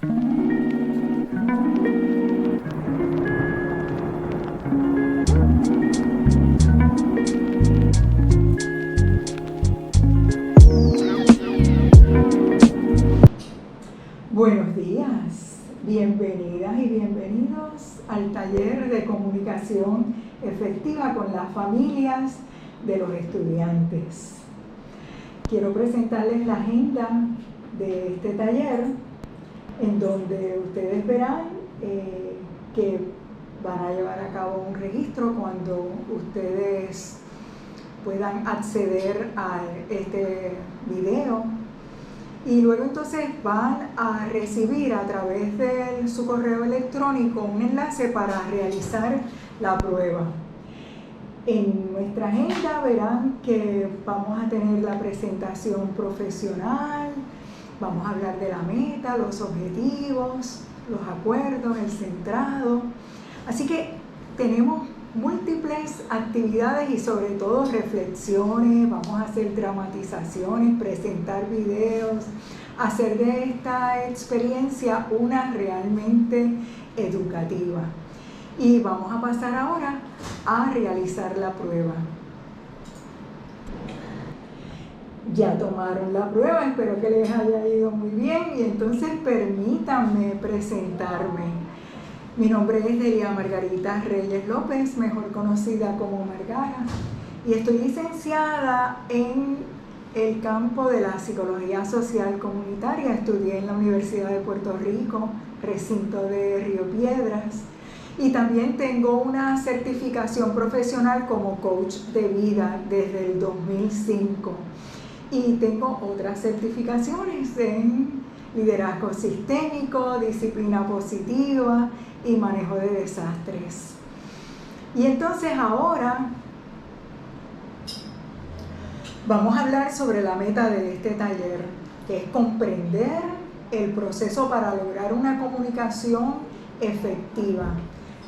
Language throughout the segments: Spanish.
Buenos días, bienvenidas y bienvenidos al taller de comunicación efectiva con las familias de los estudiantes. Quiero presentarles la agenda de este taller, en donde ustedes verán que van a llevar a cabo un registro cuando ustedes puedan acceder a este video. Y luego entonces van a recibir a través de su correo electrónico un enlace para realizar la prueba. En nuestra agenda verán que vamos a tener la presentación profesional, vamos a hablar de la meta, los objetivos, los acuerdos, el centrado. Así que tenemos múltiples actividades y sobre todo reflexiones, vamos a hacer dramatizaciones, presentar videos, hacer de esta experiencia una realmente educativa. Y vamos a pasar ahora a realizar la prueba. Ya tomaron la prueba, espero que les haya ido muy bien y entonces permítanme presentarme. Mi nombre es Delia Margarita Reyes López, mejor conocida como Margara, y estoy licenciada en el campo de la psicología social comunitaria. Estudié en la Universidad de Puerto Rico, recinto de Río Piedras, y también tengo una certificación profesional como coach de vida desde el 2005. Y tengo otras certificaciones en liderazgo sistémico, disciplina positiva y manejo de desastres. Y entonces ahora vamos a hablar sobre la meta de este taller, que es comprender el proceso para lograr una comunicación efectiva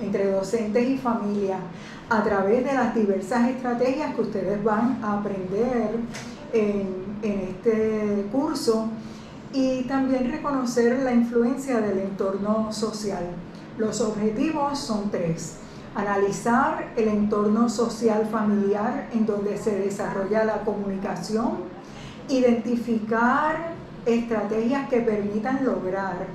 entre docentes y familia a través de las diversas estrategias que ustedes van a aprender en este curso, y también reconocer la influencia del entorno social. Los objetivos son 3. Analizar el entorno social familiar en donde se desarrolla la comunicación, identificar estrategias que permitan lograr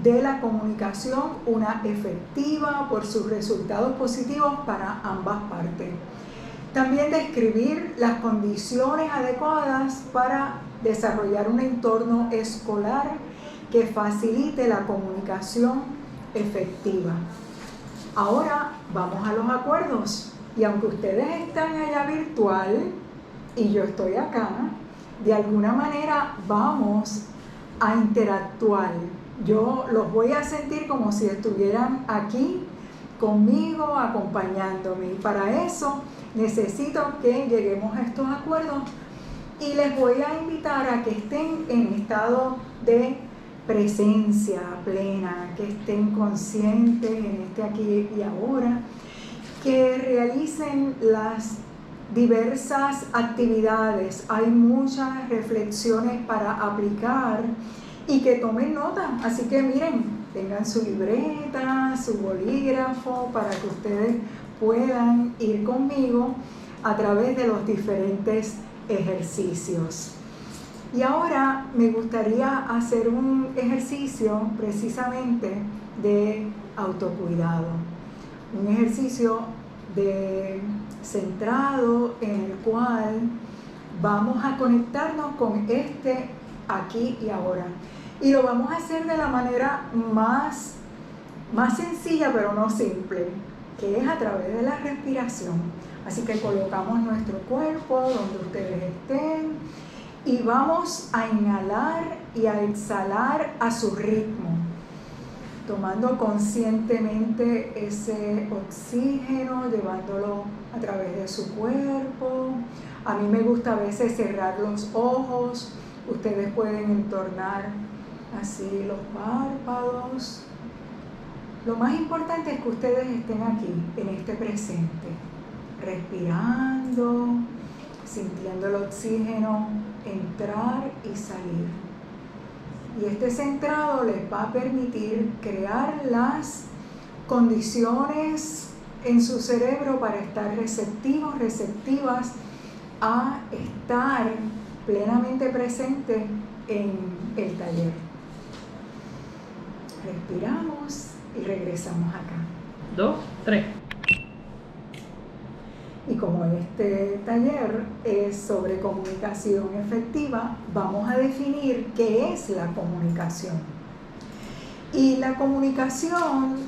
de la comunicación una efectiva por sus resultados positivos para ambas partes. También describir las condiciones adecuadas para desarrollar un entorno escolar que facilite la comunicación efectiva. Ahora vamos a los acuerdos, y aunque ustedes están allá virtual y yo estoy acá, de alguna manera vamos a interactuar. Yo los voy a sentir como si estuvieran aquí conmigo, acompañándome, y para eso necesito que lleguemos a estos acuerdos, y les voy a invitar a que estén en estado de presencia plena, que estén conscientes en este aquí y ahora, que realicen las diversas actividades. Hay muchas reflexiones para aplicar y que tomen nota. Así que miren, tengan su libreta, su bolígrafo, para que ustedes puedan ir conmigo a través de los diferentes ejercicios. Y ahora me gustaría hacer un ejercicio precisamente de autocuidado, un ejercicio de centrado en el cual vamos a conectarnos con este aquí y ahora, y lo vamos a hacer de la manera más sencilla pero no simple, que es a través de la respiración. Así que colocamos nuestro cuerpo donde ustedes estén y vamos a inhalar y a exhalar a su ritmo, tomando conscientemente ese oxígeno, llevándolo a través de su cuerpo. A mí me gusta a veces cerrar los ojos. Ustedes pueden entornar así los párpados. Lo más importante es que ustedes estén aquí, en este presente, respirando, sintiendo el oxígeno entrar y salir. Y este centrado les va a permitir crear las condiciones en su cerebro para estar receptivos, receptivas a estar plenamente presentes en el taller. Respiramos y regresamos acá. 2, 3. Y como este taller es sobre comunicación efectiva, vamos a definir qué es la comunicación. Y la comunicación,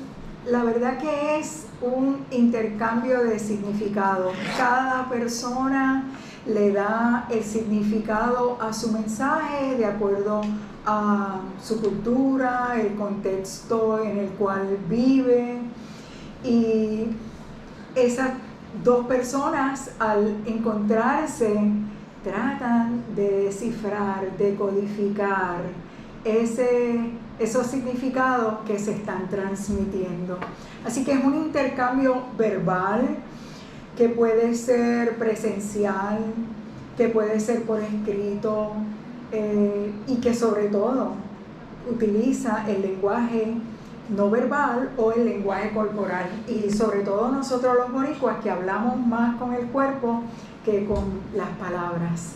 la verdad que es un intercambio de significados. Cada persona le da el significado a su mensaje de acuerdo a su cultura, el contexto en el cual vive. Y esas dos personas al encontrarse tratan de descifrar, de codificar esos significados que se están transmitiendo. Así que es un intercambio verbal que puede ser presencial, que puede ser por escrito y que sobre todo utiliza el lenguaje no verbal o el lenguaje corporal, y sobre todo nosotros los boricuas, que hablamos más con el cuerpo que con las palabras.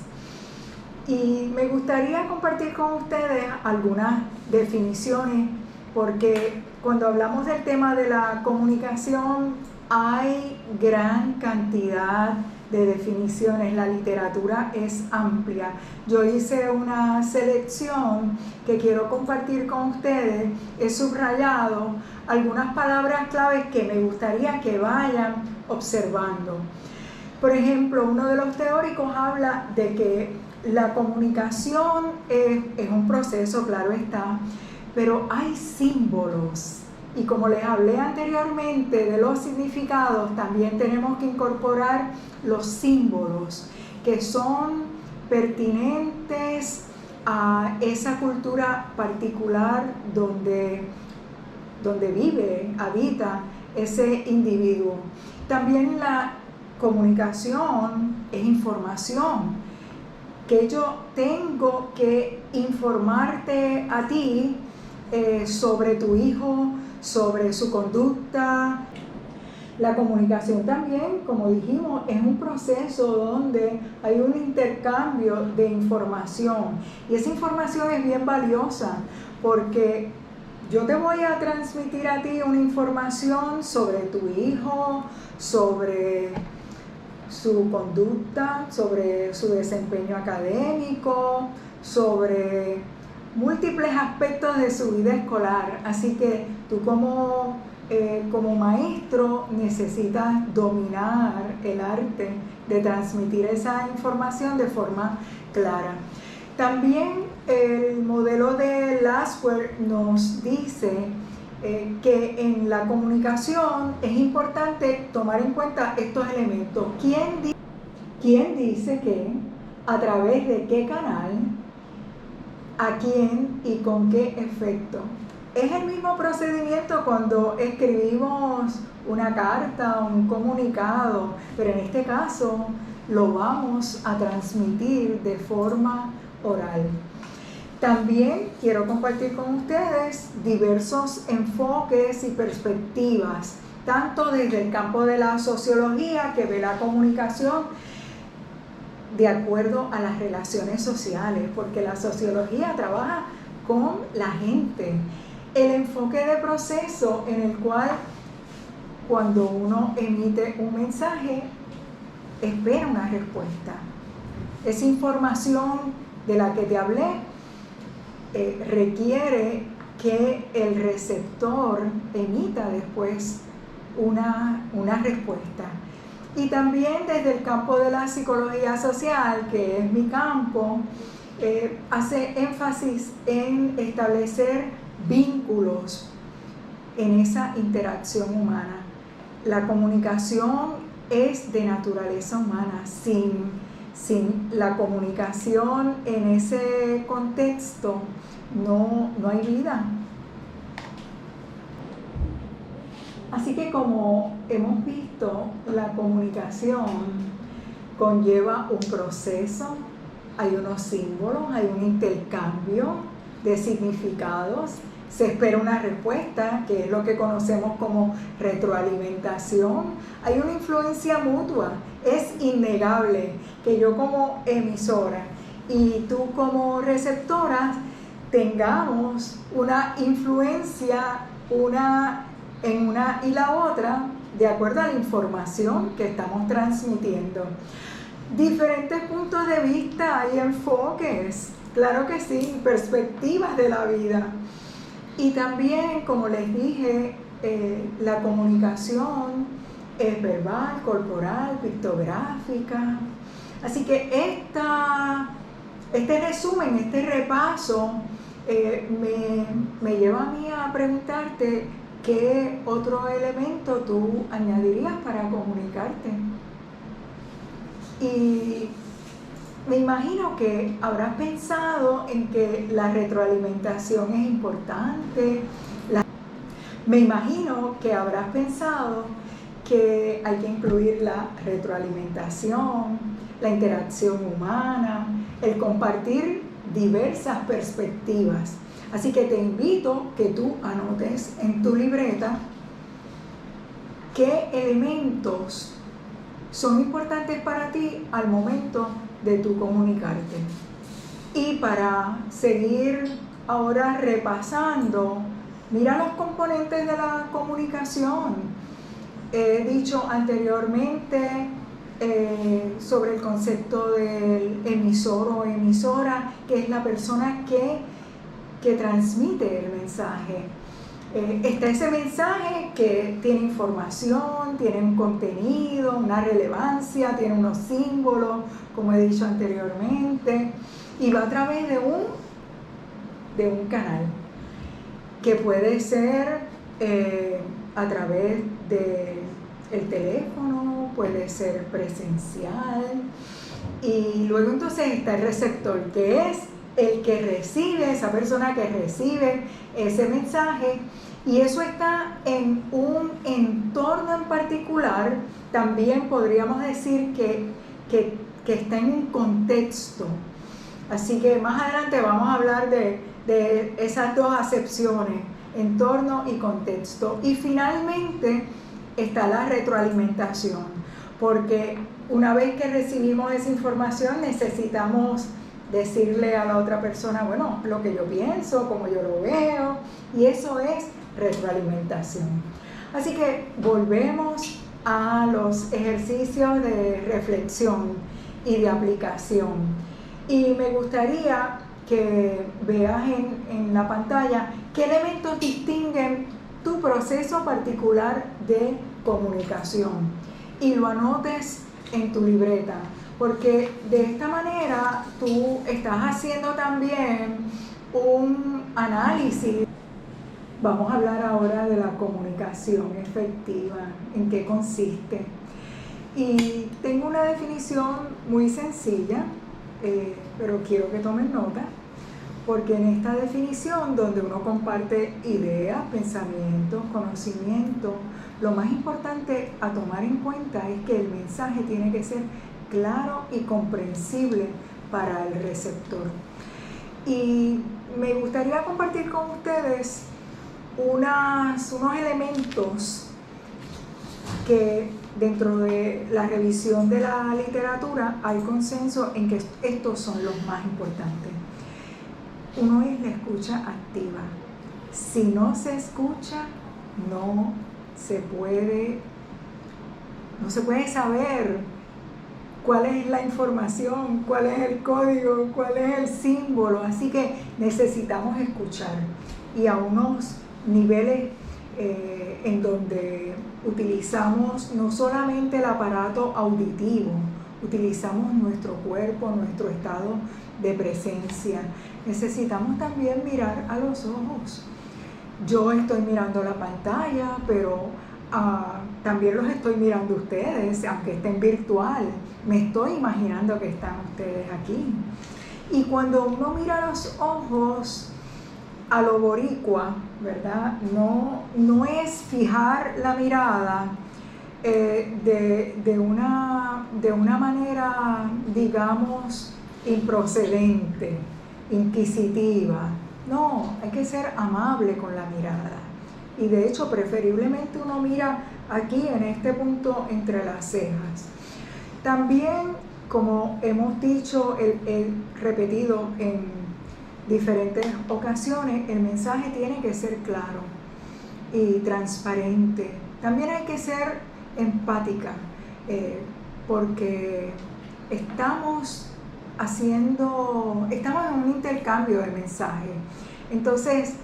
Y me gustaría compartir con ustedes algunas definiciones, porque cuando hablamos del tema de la comunicación hay gran cantidad de definiciones, la literatura es amplia. Yo hice una selección que quiero compartir con ustedes, he subrayado algunas palabras claves que me gustaría que vayan observando. Por ejemplo, uno de los teóricos habla de que la comunicación es un proceso, claro está, pero hay símbolos. Y como les hablé anteriormente de los significados, también tenemos que incorporar los símbolos que son pertinentes a esa cultura particular donde vive, habita ese individuo. También la comunicación es información, que yo tengo que informarte a ti sobre tu hijo, sobre su conducta. La comunicación también, como dijimos, es un proceso donde hay un intercambio de información, y esa información es bien valiosa porque yo te voy a transmitir a ti una información sobre tu hijo, sobre su conducta, sobre su desempeño académico, sobre múltiples aspectos de su vida escolar. Así que tú como maestro necesitas dominar el arte de transmitir esa información de forma clara. También el modelo de Lassware nos dice que en la comunicación es importante tomar en cuenta estos elementos. ¿Quién dice qué? ¿A través de qué canal? ¿A quién y con qué efecto? Es el mismo procedimiento cuando escribimos una carta o un comunicado, pero en este caso lo vamos a transmitir de forma oral. También quiero compartir con ustedes diversos enfoques y perspectivas, tanto desde el campo de la sociología, que ve la comunicación de acuerdo a las relaciones sociales, porque la sociología trabaja con la gente. El enfoque de proceso, en el cual cuando uno emite un mensaje, espera una respuesta. Esa información de la que te hablé requiere que el receptor emita después una respuesta. Y también desde el campo de la psicología social, que es mi campo, hace énfasis en establecer vínculos en esa interacción humana. La comunicación es de naturaleza humana. Sin la comunicación en ese contexto no hay vida. Así que, como hemos visto, la comunicación conlleva un proceso, hay unos símbolos, hay un intercambio, de significados, se espera una respuesta, que es lo que conocemos como retroalimentación. Hay una influencia mutua, es innegable que yo como emisora y tú como receptora tengamos una influencia en una y la otra de acuerdo a la información que estamos transmitiendo. Diferentes puntos de vista y enfoques, claro que sí, perspectivas de la vida. Y también, como les dije, la comunicación es verbal, corporal, pictográfica. Así que este resumen, este repaso, me lleva a mí a preguntarte qué otro elemento tú añadirías para comunicarte. Y me imagino que habrás pensado en que la retroalimentación es importante. Me imagino que habrás pensado que hay que incluir la retroalimentación, la interacción humana, el compartir diversas perspectivas. Así que te invito que tú anotes en tu libreta qué elementos son importantes para ti al momento de tu comunicarte. Y para seguir ahora repasando, mira los componentes de la comunicación. He dicho anteriormente sobre el concepto del emisor o emisora, que es la persona que transmite el mensaje. Está ese mensaje que tiene información, tiene un contenido, una relevancia, tiene unos símbolos, como he dicho anteriormente, y va a través de un canal, que puede ser a través del teléfono, puede ser presencial, y luego entonces está el receptor, que es el que recibe, esa persona que recibe ese mensaje, y eso está en un entorno en particular. También podríamos decir que está en un contexto. Así que más adelante vamos a hablar de esas dos acepciones, entorno y contexto. Y finalmente está la retroalimentación, porque una vez que recibimos esa información necesitamos decirle a la otra persona, bueno, lo que yo pienso, como yo lo veo, y eso es retroalimentación. Así que volvemos a los ejercicios de reflexión y de aplicación. Y me gustaría que veas en la pantalla qué elementos distinguen tu proceso particular de comunicación y lo anotes en tu libreta, porque de esta manera tú estás haciendo también un análisis. Vamos a hablar ahora de la comunicación efectiva, en qué consiste. Y tengo una definición muy sencilla, pero quiero que tomen nota, porque en esta definición, donde uno comparte ideas, pensamientos, conocimientos, lo más importante a tomar en cuenta es que el mensaje tiene que ser claro y comprensible para el receptor. Y me gustaría compartir con ustedes unos elementos que dentro de la revisión de la literatura hay consenso en que estos son los más importantes. Uno es la escucha activa. Si no se escucha, no se puede saber cuál es la información, cuál es el código, cuál es el símbolo. Así que necesitamos escuchar, y a unos niveles en donde utilizamos no solamente el aparato auditivo, utilizamos nuestro cuerpo, nuestro estado de presencia. Necesitamos también mirar a los ojos. Yo estoy mirando la pantalla, pero también los estoy mirando ustedes, aunque estén virtual. Me estoy imaginando que están ustedes aquí. Y cuando uno mira los ojos a lo boricua, ¿verdad? No es fijar la mirada de una manera, digamos, improcedente, inquisitiva, No, hay que ser amable con la mirada. Y de hecho, preferiblemente uno mira aquí en este punto entre las cejas. También, como hemos dicho, he repetido en diferentes ocasiones, el mensaje tiene que ser claro y transparente. También hay que ser empática, porque estamos en un intercambio de mensajes. Entonces,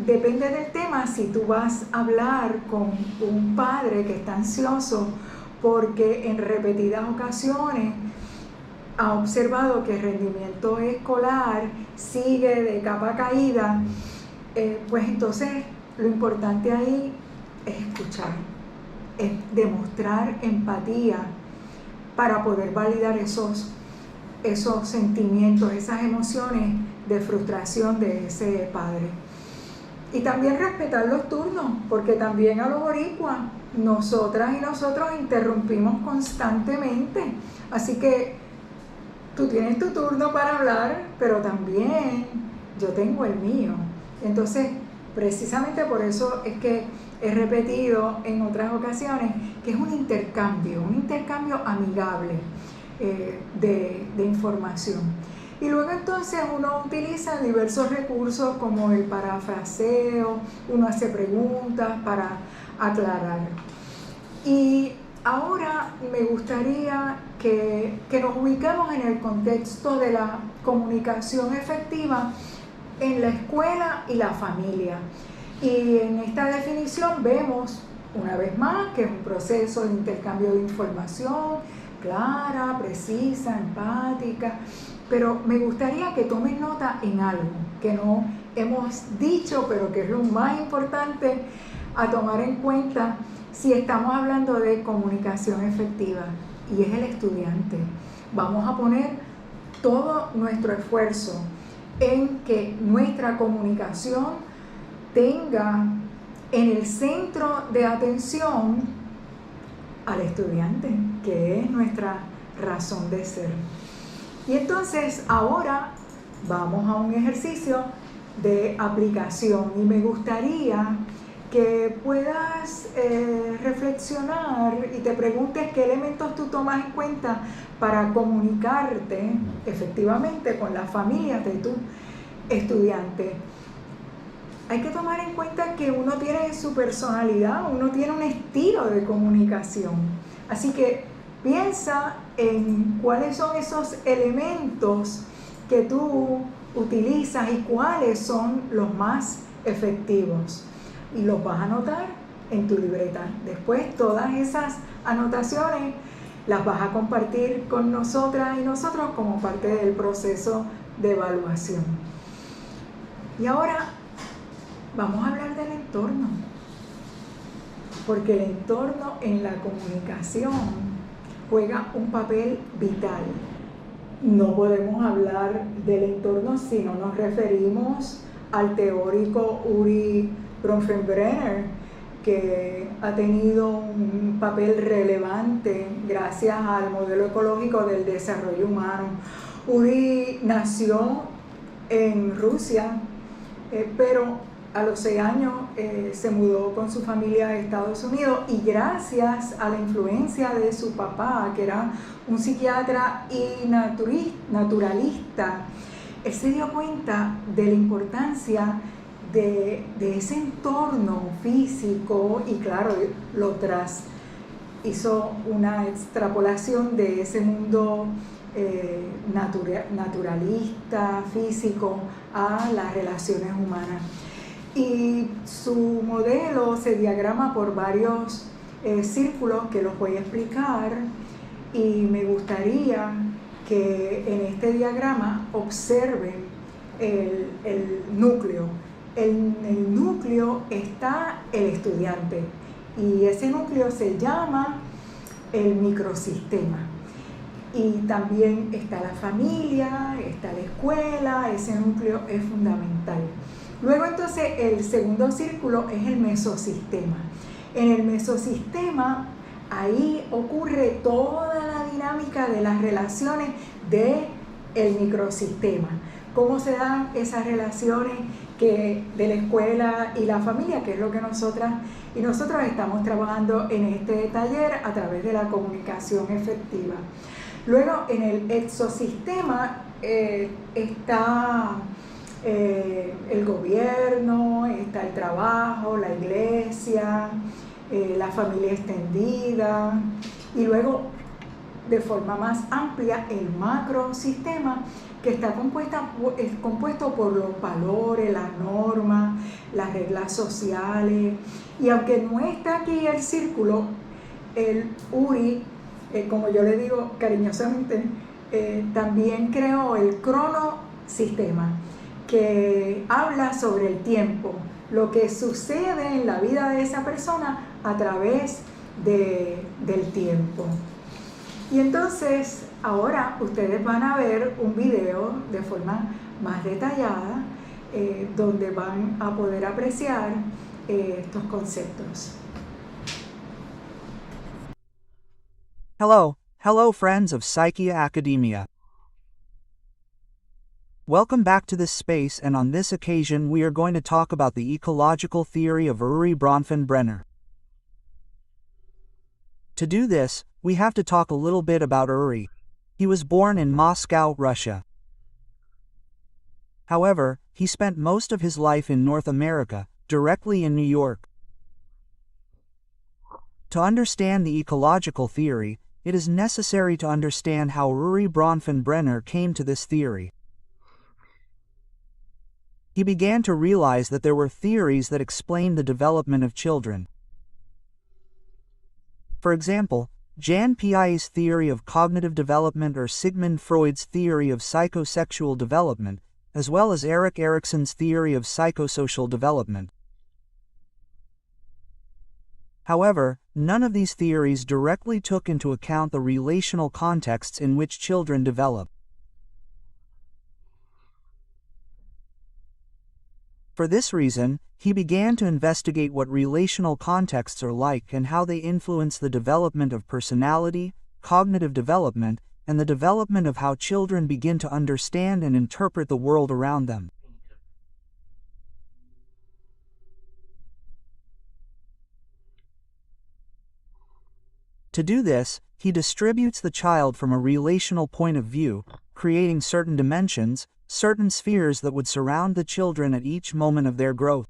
depende del tema. Si tú vas a hablar con un padre que está ansioso porque en repetidas ocasiones ha observado que el rendimiento escolar sigue de capa caída, pues entonces lo importante ahí es escuchar, es demostrar empatía para poder validar esos sentimientos, esas emociones de frustración de ese padre. Y también respetar los turnos, porque también a los boricuas, nosotras y nosotros interrumpimos constantemente. Así que tú tienes tu turno para hablar, pero también yo tengo el mío. Entonces, precisamente por eso es que he repetido en otras ocasiones que es un intercambio amigable de información. Y luego entonces uno utiliza diversos recursos como el parafraseo, uno hace preguntas para aclarar. Y ahora me gustaría que nos ubiquemos en el contexto de la comunicación efectiva en la escuela y la familia. Y en esta definición vemos, una vez más, que es un proceso de intercambio de información clara, precisa, empática, pero me gustaría que tomes nota en algo que no hemos dicho, pero que es lo más importante a tomar en cuenta si estamos hablando de comunicación efectiva, y es el estudiante. Vamos a poner todo nuestro esfuerzo en que nuestra comunicación tenga en el centro de atención al estudiante, que es nuestra razón de ser. Y entonces ahora vamos a un ejercicio de aplicación y me gustaría que puedas reflexionar y te preguntes qué elementos tú tomas en cuenta para comunicarte efectivamente con las familias de tu estudiante. Hay que tomar en cuenta que uno tiene su personalidad, uno tiene un estilo de comunicación. Así que piensa en cuáles son esos elementos que tú utilizas y cuáles son los más efectivos. Y los vas a anotar en tu libreta. Después todas esas anotaciones las vas a compartir con nosotras y nosotros como parte del proceso de evaluación. Y ahora vamos a hablar del entorno, porque el entorno en la comunicación juega un papel vital. No podemos hablar del entorno si no nos referimos al teórico Uri Bronfenbrenner, que ha tenido un papel relevante gracias al modelo ecológico del desarrollo humano. Uri nació en Rusia, pero a los 6 años se mudó con su familia a Estados Unidos, y gracias a la influencia de su papá, que era un psiquiatra y naturalista, él se dio cuenta de la importancia de ese entorno físico y claro, hizo una extrapolación de ese mundo naturalista, físico, a las relaciones humanas. Y su modelo se diagrama por varios círculos que los voy a explicar, y me gustaría que en este diagrama observen el núcleo. En el núcleo está el estudiante y ese núcleo se llama el microsistema. Y también está la familia, está la escuela, ese núcleo es fundamental. Luego entonces el segundo círculo es el mesosistema. En el mesosistema ahí ocurre toda la dinámica de las relaciones del microsistema. cómo se dan esas relaciones de la escuela y la familia, que es lo que nosotras y nosotros estamos trabajando en este taller a través de la comunicación efectiva. Luego, en el exosistema está el gobierno, está el trabajo, la iglesia, la familia extendida, y luego, de forma más amplia, el macrosistema, que está compuesto por los valores, las normas, las reglas sociales. Y aunque no está aquí el círculo, el URI, como yo le digo cariñosamente, también creó el cronosistema, que habla sobre el tiempo, lo que sucede en la vida de esa persona a través del tiempo. Y entonces ahora ustedes van a ver un video de forma más detallada donde van a poder apreciar estos conceptos. Hello friends of Psyche Academia. Welcome back to this space, and on this occasion we are going to talk about the ecological theory of Uri Bronfenbrenner. To do this, we have to talk a little bit about Uri. He was born in Moscow, Russia. However, he spent most of his life in North America, directly in New York. To understand the ecological theory, it is necessary to understand how Uri Bronfenbrenner came to this theory. He began to realize that there were theories that explained the development of children. For example, Jan Piaget's theory of cognitive development, or Sigmund Freud's theory of psychosexual development, as well as Erik Erikson's theory of psychosocial development. However, none of these theories directly took into account the relational contexts in which children develop. For this reason, he began to investigate what relational contexts are like and how they influence the development of personality, cognitive development, and the development of how children begin to understand and interpret the world around them. To do this, he distributes the child from a relational point of view, creating certain dimensions, certain spheres that would surround the children at each moment of their growth.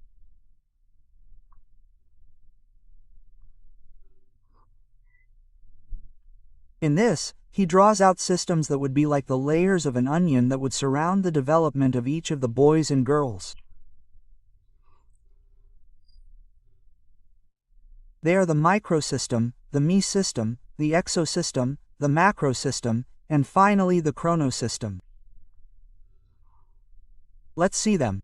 In this, he draws out systems that would be like the layers of an onion that would surround the development of each of the boys and girls. They are the microsystem, the mesystem, the exosystem, the macrosystem, and finally the chronosystem. Let's see them.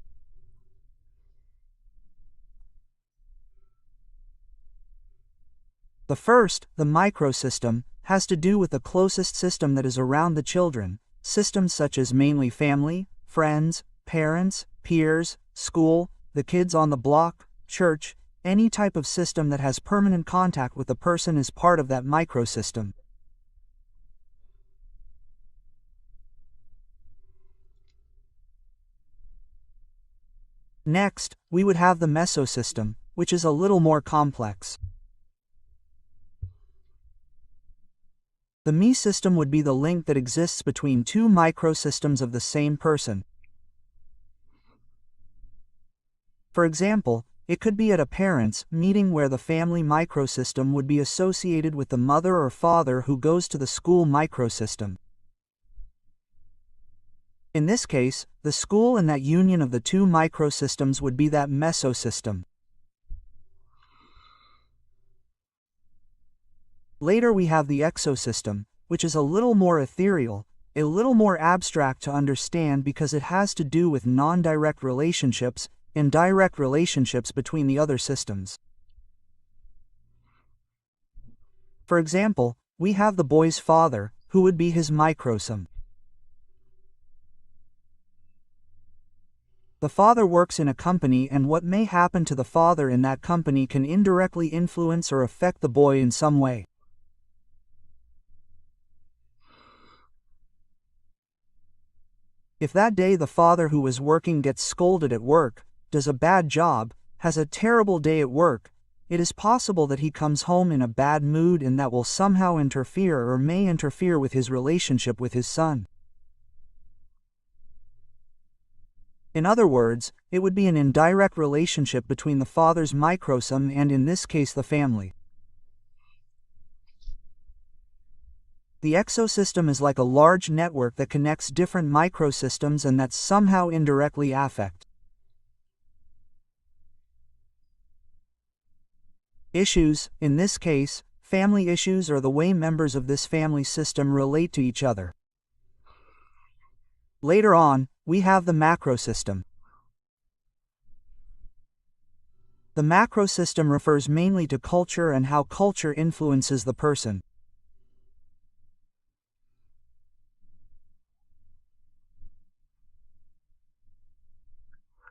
The first, the microsystem, has to do with the closest system that is around the children, systems such as mainly family, friends, parents, peers, school, the kids on the block, church. Any type of system that has permanent contact with the person is part of that microsystem. Next, we would have the mesosystem, which is a little more complex. The mesystem would be the link that exists between two microsystems of the same person. For example, it could be at a parents' meeting where the family microsystem would be associated with the mother or father who goes to the school microsystem. In this case, the school and that union of the two microsystems would be that mesosystem. Later we have the exosystem, which is a little more ethereal, a little more abstract to understand because it has to do with non-direct relationships, and direct relationships between the other systems. For example, we have the boy's father, who would be his microsome. The father works in a company, and what may happen to the father in that company can indirectly influence or affect the boy in some way. If that day the father who was working gets scolded at work, does a bad job, has a terrible day at work, it is possible that he comes home in a bad mood and that will somehow interfere or may interfere with his relationship with his son. In other words, it would be an indirect relationship between the father's microsome and in this case the family. The exosystem is like a large network that connects different microsystems and that somehow indirectly affect. Issues, in this case, family issues are the way members of this family system relate to each other. Later on, we have the macrosystem. The macrosystem refers mainly to culture and how culture influences the person.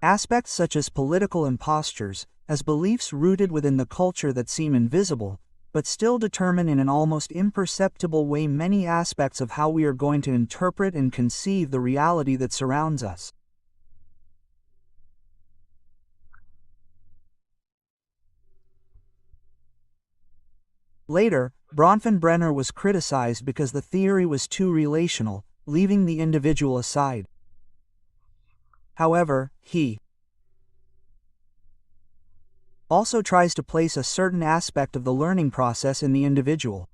Aspects such as political impostures, as beliefs rooted within the culture that seem invisible, but still determine in an almost imperceptible way many aspects of how we are going to interpret and conceive the reality that surrounds us. Later, Bronfenbrenner was criticized because the theory was too relational, leaving the individual aside. However, he also tries to place a certain aspect of the learning process in the individual.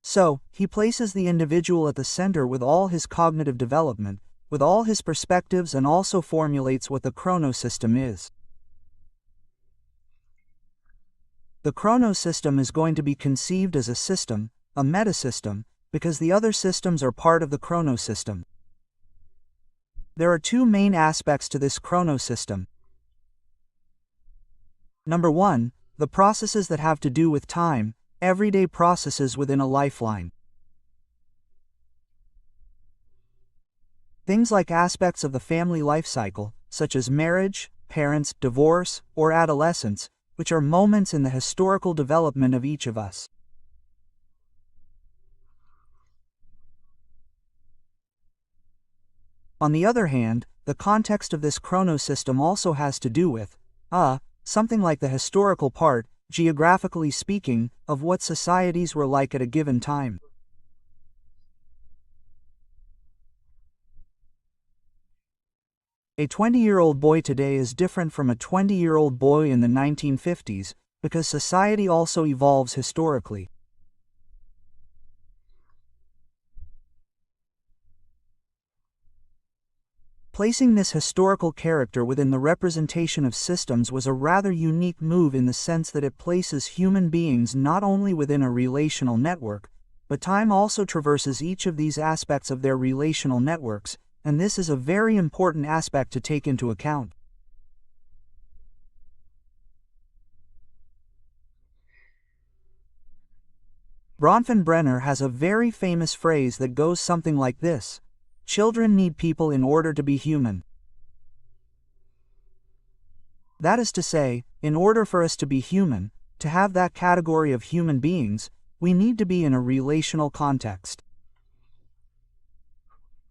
So, he places the individual at the center with all his cognitive development, with all his perspectives, and also formulates what the chronosystem is. The chronosystem is going to be conceived as a system, a metasystem, because the other systems are part of the chronosystem. There are two main aspects to this chronosystem. Number 1, the processes that have to do with time, everyday processes within a lifeline. Things like aspects of the family life cycle, such as marriage, parents, divorce, or adolescence, which are moments in the historical development of each of us. On the other hand, the context of this chronosystem also has to do with, something like the historical part, geographically speaking, of what societies were like at a given time. A 20-year-old boy today is different from a 20-year-old boy in the 1950s, because society also evolves historically. Placing this historical character within the representation of systems was a rather unique move in the sense that it places human beings not only within a relational network, but time also traverses each of these aspects of their relational networks, and this is a very important aspect to take into account. Bronfenbrenner has a very famous phrase that goes something like this: "Children need people in order to be human." That is to say, in order for us to be human, to have that category of human beings, we need to be in a relational context.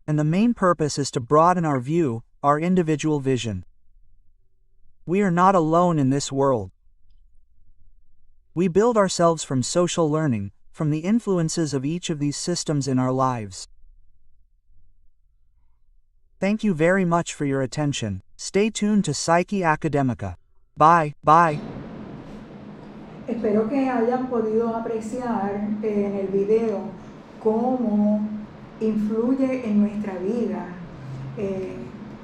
And the main purpose is to broaden our view, our individual vision. We are not alone in this world. We build ourselves from social learning, from the influences of each of these systems in our lives. Thank you very much for your attention. Stay tuned to Psyche Academica. Bye. Espero que hayan podido apreciar en el video cómo influye en nuestra vida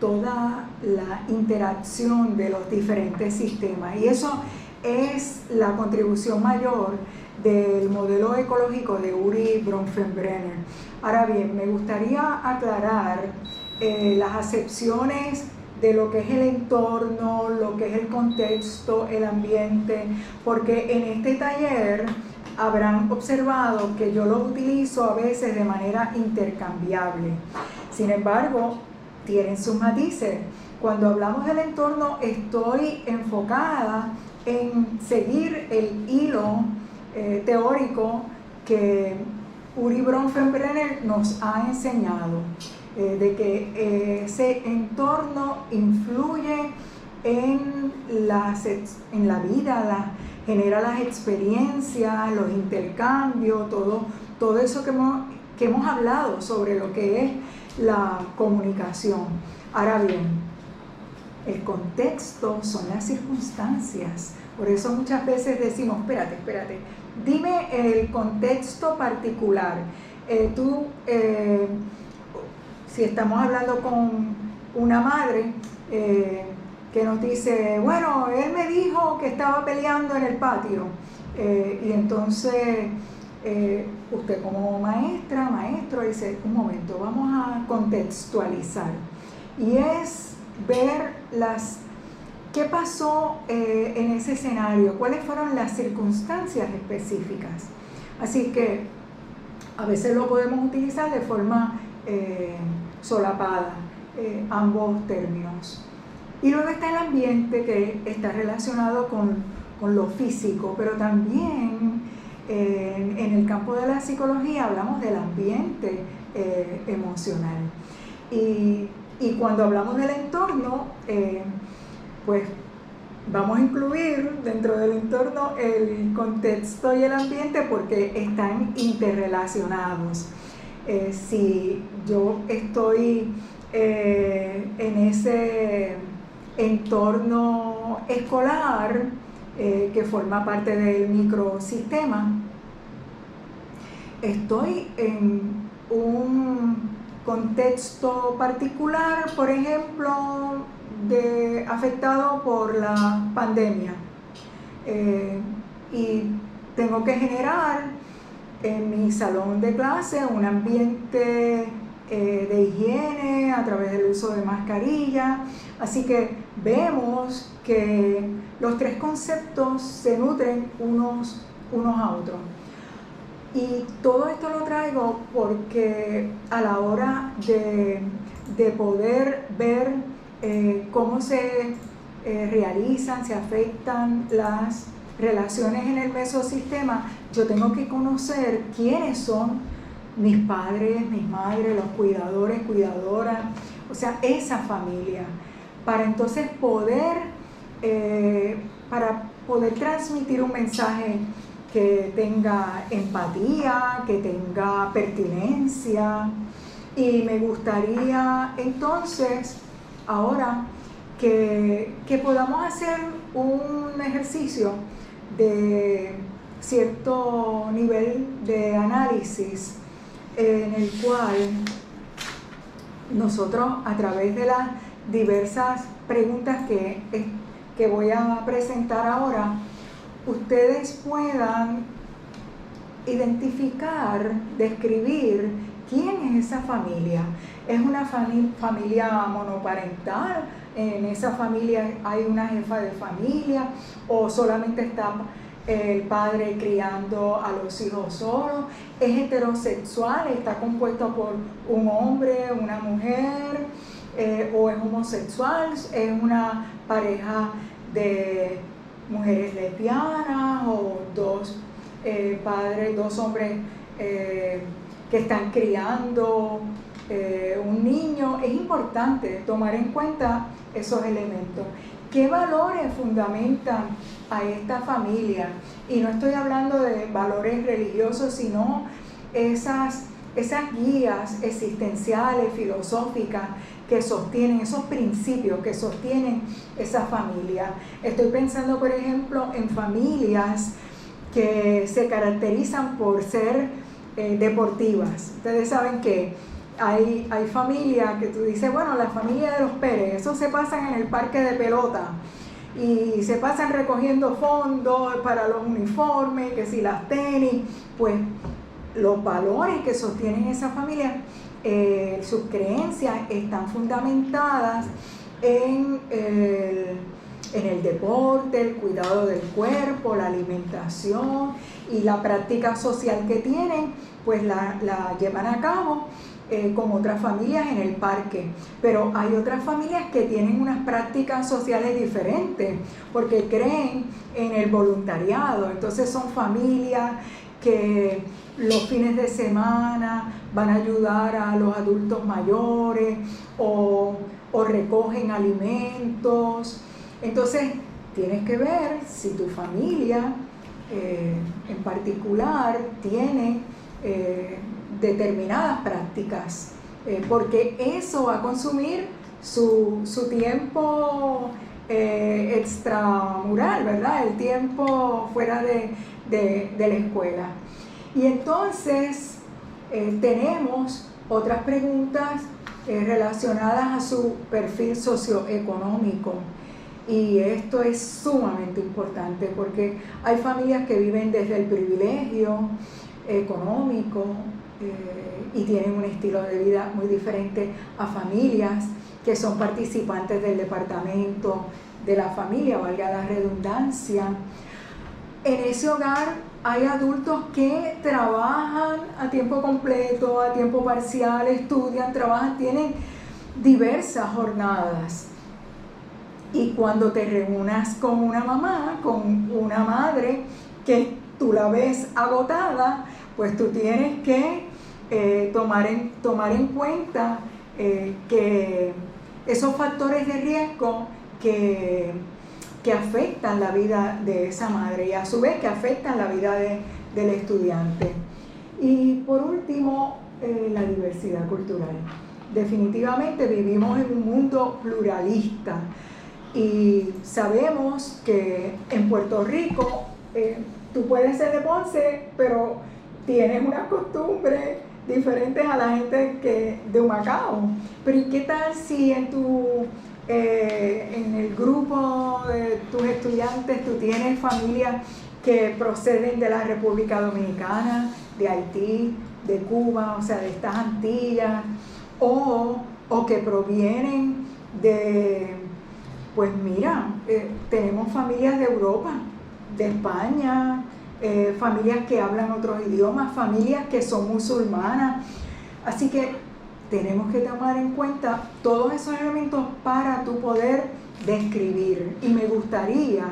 toda la interacción de los diferentes sistemas. Y eso es la contribución mayor del modelo ecológico de Urie Bronfenbrenner. Ahora bien, me gustaría aclarar las acepciones de lo que es el entorno, lo que es el contexto, el ambiente, porque en este taller habrán observado que yo lo utilizo a veces de manera intercambiable. Sin embargo, tienen sus matices. Cuando hablamos del entorno, estoy enfocada en seguir el hilo teórico que Uri Bronfenbrenner nos ha enseñado de que ese entorno influye en la vida, genera las experiencias, los intercambios, todo eso que hemos hablado sobre lo que es la comunicación. Ahora bien, el contexto son las circunstancias. Por eso muchas veces decimos, espérate, dime el contexto particular. Si estamos hablando con una madre que nos dice, bueno, él me dijo que estaba peleando en el patio, y entonces usted como maestro dice, un momento, vamos a contextualizar, y es ver qué pasó en ese escenario, cuáles fueron las circunstancias específicas. Así que a veces lo podemos utilizar de forma solapada, ambos términos. Y luego está el ambiente, que está relacionado con lo físico, pero también en el campo de la psicología hablamos del ambiente emocional. Y cuando hablamos del entorno, pues vamos a incluir dentro del entorno el contexto y el ambiente, porque están interrelacionados. Si yo estoy en ese entorno escolar que forma parte del microsistema, estoy en un contexto particular, por ejemplo, afectado por la pandemia, y tengo que generar en mi salón de clase un ambiente de higiene a través del uso de mascarilla. Así que vemos que los tres conceptos se nutren unos a otros. Y todo esto lo traigo porque a la hora de poder ver cómo se realizan, se afectan las relaciones en el mesosistema, yo tengo que conocer quiénes son mis padres, mis madres, los cuidadores, cuidadoras, o sea, esa familia, para entonces poder transmitir un mensaje que tenga empatía, que tenga pertinencia. Y me gustaría entonces ahora que podamos hacer un ejercicio de cierto nivel de análisis, en el cual nosotros, a través de las diversas preguntas que voy a presentar ahora, ustedes puedan identificar, describir quién es esa familia. ¿Es una familia monoparental? ¿En esa familia hay una jefa de familia? ¿O solamente está el padre criando a los hijos solos? ¿Es heterosexual? ¿Está compuesto por un hombre, una mujer? ¿O es homosexual? ¿Es una pareja de mujeres lesbianas? ¿O dos hombres que están criando un niño? Es importante tomar en cuenta esos elementos. ¿Qué valores fundamentan a esta familia? Y no estoy hablando de valores religiosos, sino esas guías existenciales, filosóficas, que sostienen, esos principios que sostienen esa familia. Estoy pensando, por ejemplo, en familias que se caracterizan por ser deportivas. Ustedes saben que hay familias que tú dices, bueno, la familia de los Pérez, esos se pasan en el parque de pelota y se pasan recogiendo fondos para los uniformes, que si las tenis, pues los valores que sostienen esa familia, sus creencias están fundamentadas en el deporte, el cuidado del cuerpo, la alimentación y la práctica social que tienen, pues la llevan a cabo como otras familias en el parque. Pero hay otras familias que tienen unas prácticas sociales diferentes porque creen en el voluntariado. Entonces son familias que los fines de semana van a ayudar a los adultos mayores o recogen alimentos. Entonces tienes que ver si tu familia en particular tiene determinadas prácticas, porque eso va a consumir su tiempo extramural, ¿verdad? El tiempo fuera de la escuela. Y entonces tenemos otras preguntas relacionadas a su perfil socioeconómico. Y esto es sumamente importante porque hay familias que viven desde el privilegio económico y tienen un estilo de vida muy diferente a familias que son participantes del departamento de la familia, valga la redundancia. En ese hogar hay adultos que trabajan a tiempo completo, a tiempo parcial, estudian, trabajan, tienen diversas jornadas. Y cuando te reúnas con una mamá, con una madre que tú la ves agotada, pues tú tienes que tomar en cuenta que esos factores de riesgo que afectan la vida de esa madre y a su vez que afectan la vida del estudiante. Y por último, la diversidad cultural. Definitivamente vivimos en un mundo pluralista y sabemos que en Puerto Rico tú puedes ser de Ponce, pero tienes unas costumbres diferentes a la gente que de Humacao. Pero ¿y qué tal si en el grupo de tus estudiantes tú tienes familias que proceden de la República Dominicana, de Haití, de Cuba, o sea, de estas Antillas, o que provienen de, pues mira, tenemos familias de Europa, de España, familias que hablan otros idiomas, familias que son musulmanas. Así que tenemos que tomar en cuenta todos esos elementos para tú poder describir. Y me gustaría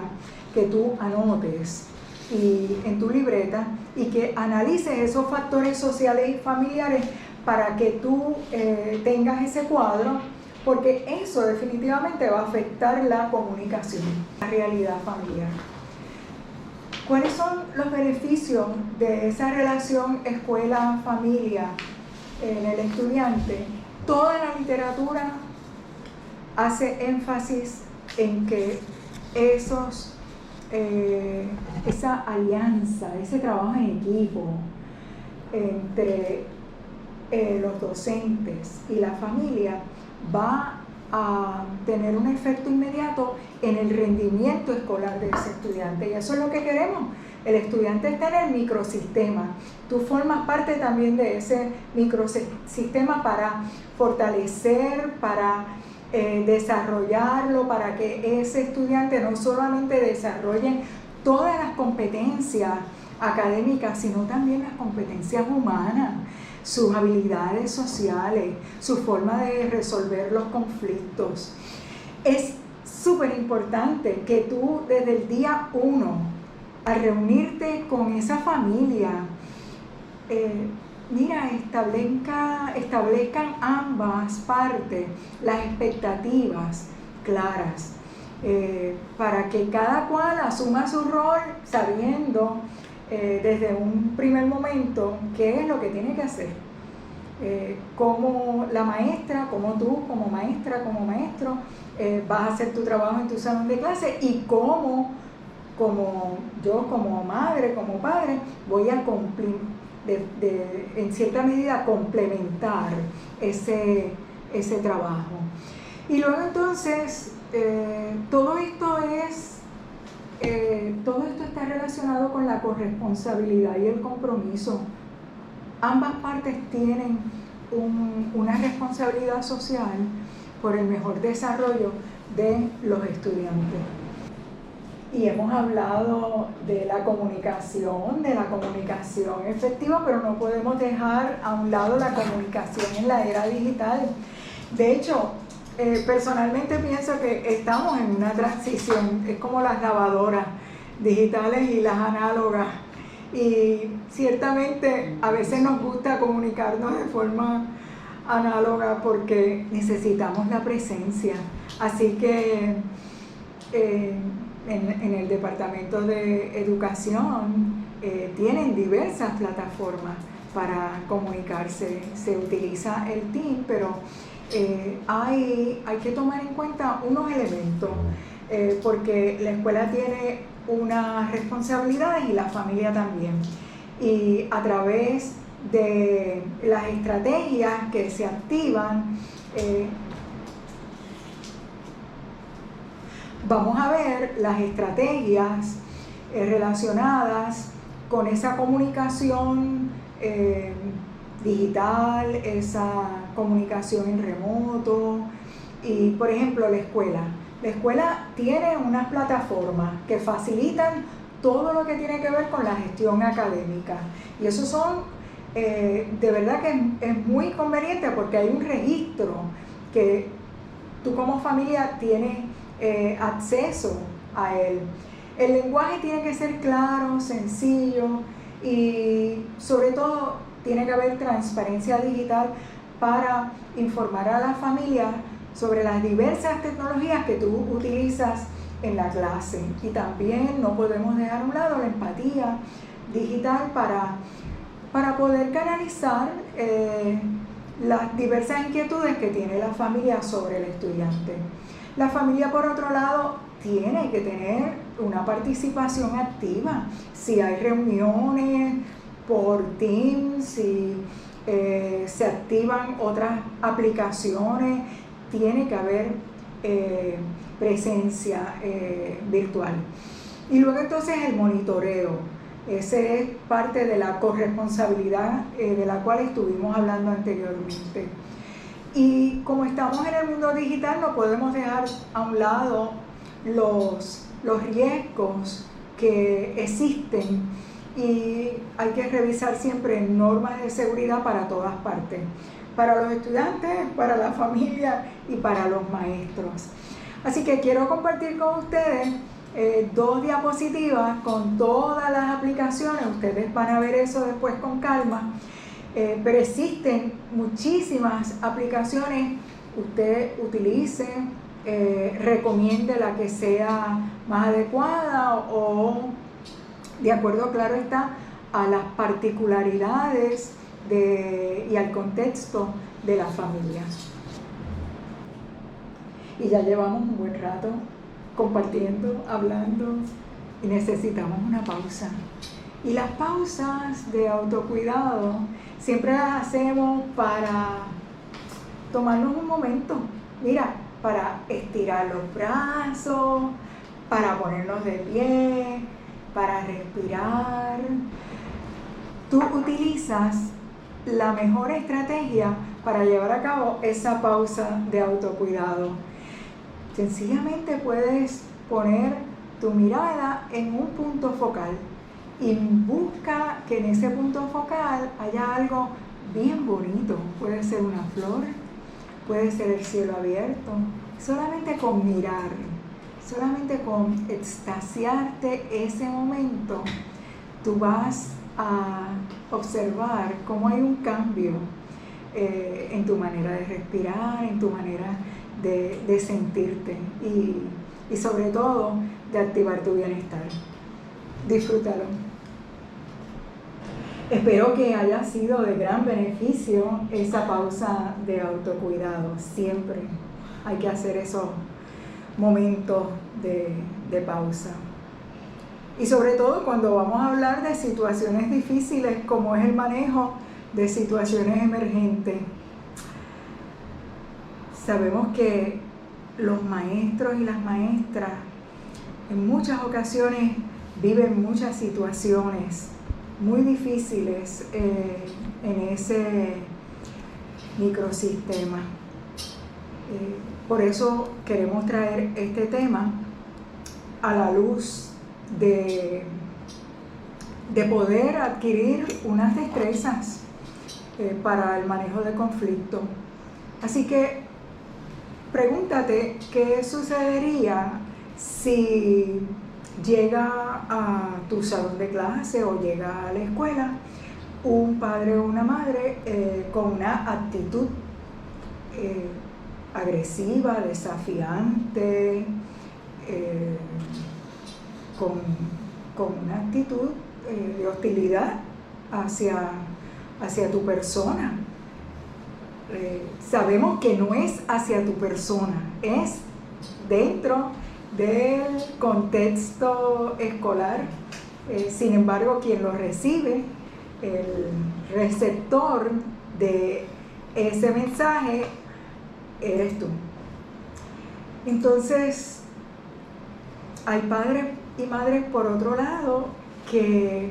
que tú anotes en tu libreta y que analices esos factores sociales y familiares para que tú tengas ese cuadro, porque eso definitivamente va a afectar la comunicación, la realidad familiar. ¿Cuáles son los beneficios de esa relación escuela-familia en el estudiante? Toda la literatura hace énfasis en que esa alianza, ese trabajo en equipo entre los docentes y la familia va a tener un efecto inmediato en el rendimiento escolar de ese estudiante. Y eso es lo que queremos. El estudiante está en el microsistema. Tú formas parte también de ese microsistema para fortalecer, para desarrollarlo, para que ese estudiante no solamente desarrolle todas las competencias académicas, sino también las competencias humanas, sus habilidades sociales, su forma de resolver los conflictos. Es súper importante que tú desde el día 1, al reunirte con esa familia, establezcan ambas partes las expectativas claras, para que cada cual asuma su rol sabiendo desde un primer momento qué es lo que tiene que hacer. Como la maestra, como tú, como maestra, como maestro, vas a hacer tu trabajo en tu salón de clase y como yo, como madre, como padre, voy a cumplir, en cierta medida, complementar ese trabajo. Y luego entonces, todo esto está relacionado con la corresponsabilidad y el compromiso. Ambas partes tienen una responsabilidad social por el mejor desarrollo de los estudiantes. Y hemos hablado de la comunicación efectiva, pero no podemos dejar a un lado la comunicación en la era digital. De hecho, personalmente pienso que estamos en una transición, es como las lavadoras digitales y las análogas. Y ciertamente a veces nos gusta comunicarnos de forma análoga porque necesitamos la presencia. Así que en el Departamento de Educación tienen diversas plataformas para comunicarse. Se utiliza el Team, pero hay que tomar en cuenta unos elementos, porque la escuela tiene unas responsabilidades y la familia también. Y a través de las estrategias que se activan, vamos a ver las estrategias relacionadas con esa comunicación digital, esa comunicación en remoto. Y por ejemplo, la escuela tiene unas plataformas que facilitan todo lo que tiene que ver con la gestión académica, y eso son de verdad que es muy conveniente porque hay un registro que tú como familia tienes acceso a él. El lenguaje tiene que ser claro, sencillo, y sobre todo tiene que haber transparencia digital para informar a la familia sobre las diversas tecnologías que tú utilizas en la clase. Y también no podemos dejar a un lado la empatía digital para poder canalizar las diversas inquietudes que tiene la familia sobre el estudiante. La familia, por otro lado, tiene que tener una participación activa. Si hay reuniones por Teams, si se activan otras aplicaciones, tiene que haber presencia virtual. Y luego entonces el monitoreo. Ese es parte de la corresponsabilidad de la cual estuvimos hablando anteriormente. Y como estamos en el mundo digital, no podemos dejar a un lado los riesgos que existen, y hay que revisar siempre normas de seguridad para todas partes, para los estudiantes, para la familia y para los maestros. Así que quiero compartir con ustedes 2 diapositivas con todas las aplicaciones. Ustedes van a ver eso después con calma, pero existen muchísimas aplicaciones. Usted utilice, recomiende la que sea más adecuada o de acuerdo, claro está, a las particularidades y al contexto de la familia. Y ya llevamos un buen rato compartiendo, hablando, y necesitamos una pausa. Y las pausas de autocuidado siempre las hacemos para tomarnos un momento, para estirar los brazos, para ponernos de pie, para respirar. Tú utilizas la mejor estrategia para llevar a cabo esa pausa de autocuidado. Sencillamente puedes poner tu mirada en un punto focal y busca que en ese punto focal haya algo bien bonito. Puede ser una flor, puede ser el cielo abierto. Solamente con mirar, solamente con extasiarte ese momento, tú vas a observar cómo hay un cambio en tu manera de respirar, en tu manera de sentirte y sobre todo de activar tu bienestar. Disfrútalo. Espero que haya sido de gran beneficio esa pausa de autocuidado. Siempre hay que hacer esos momentos de pausa. Y sobre todo cuando vamos a hablar de situaciones difíciles, como es el manejo de situaciones emergentes. Sabemos que los maestros y las maestras en muchas ocasiones viven muchas situaciones muy difíciles en ese microsistema. Por eso queremos traer este tema a la luz de poder adquirir unas destrezas para el manejo de conflicto. Así que pregúntate qué sucedería si llega a tu salón de clase o llega a la escuela un padre o una madre con una actitud agresiva, desafiante, con una actitud de hostilidad hacia tu persona. Sabemos que no es hacia tu persona, es dentro del contexto escolar. Sin embargo, quien lo recibe, el receptor de ese mensaje, eres tú. Entonces, hay padres y madres por otro lado que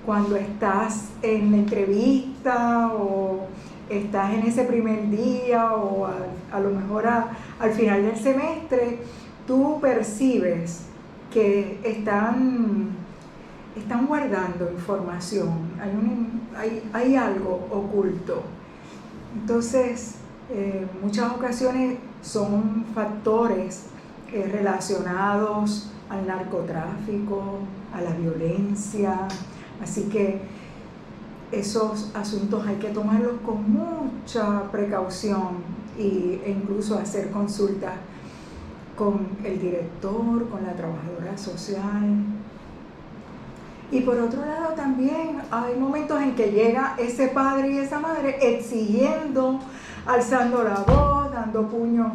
cuando estás en la entrevista o estás en ese primer día o a lo mejor al final del semestre, tú percibes que están guardando información, hay algo oculto. Entonces, muchas ocasiones son factores relacionados al narcotráfico, a la violencia, así que esos asuntos hay que tomarlos con mucha precaución e incluso hacer consultas con el director, con la trabajadora social. Y por otro lado también hay momentos en que llega ese padre y esa madre exigiendo, alzando la voz, dando puños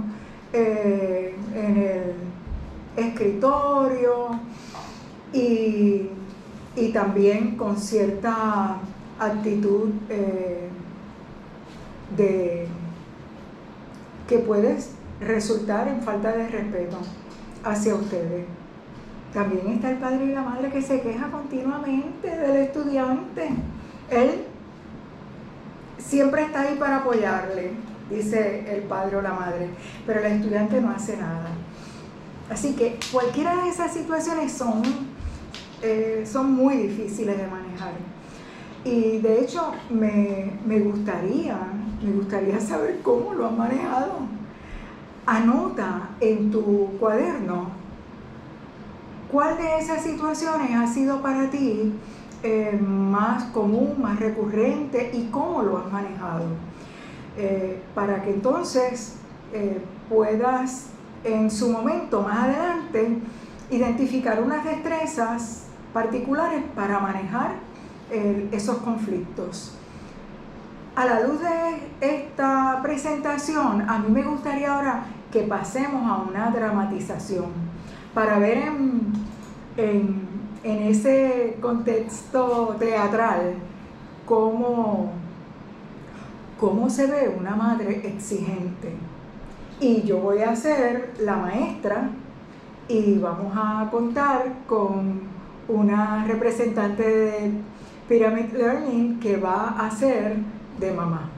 en el escritorio y también con cierta actitud que puede resultar en falta de respeto hacia ustedes. También está el padre y la madre que se queja continuamente del estudiante. Él siempre está ahí para apoyarle, dice el padre o la madre, pero el estudiante no hace nada. Así que cualquiera de esas situaciones son muy difíciles de manejar. Y de hecho me gustaría saber cómo lo han manejado. Anota en tu cuaderno cuál de esas situaciones ha sido para ti más común, más recurrente y cómo lo has manejado. Para que entonces puedas en su momento más adelante identificar unas destrezas particulares para manejar esos conflictos. A la luz de esta presentación, a mí me gustaría ahora que pasemos a una dramatización para ver en ese contexto teatral cómo se ve una madre exigente. Y yo voy a ser la maestra y vamos a contar con una representante de Pyramid Learning que va a ser de mamá.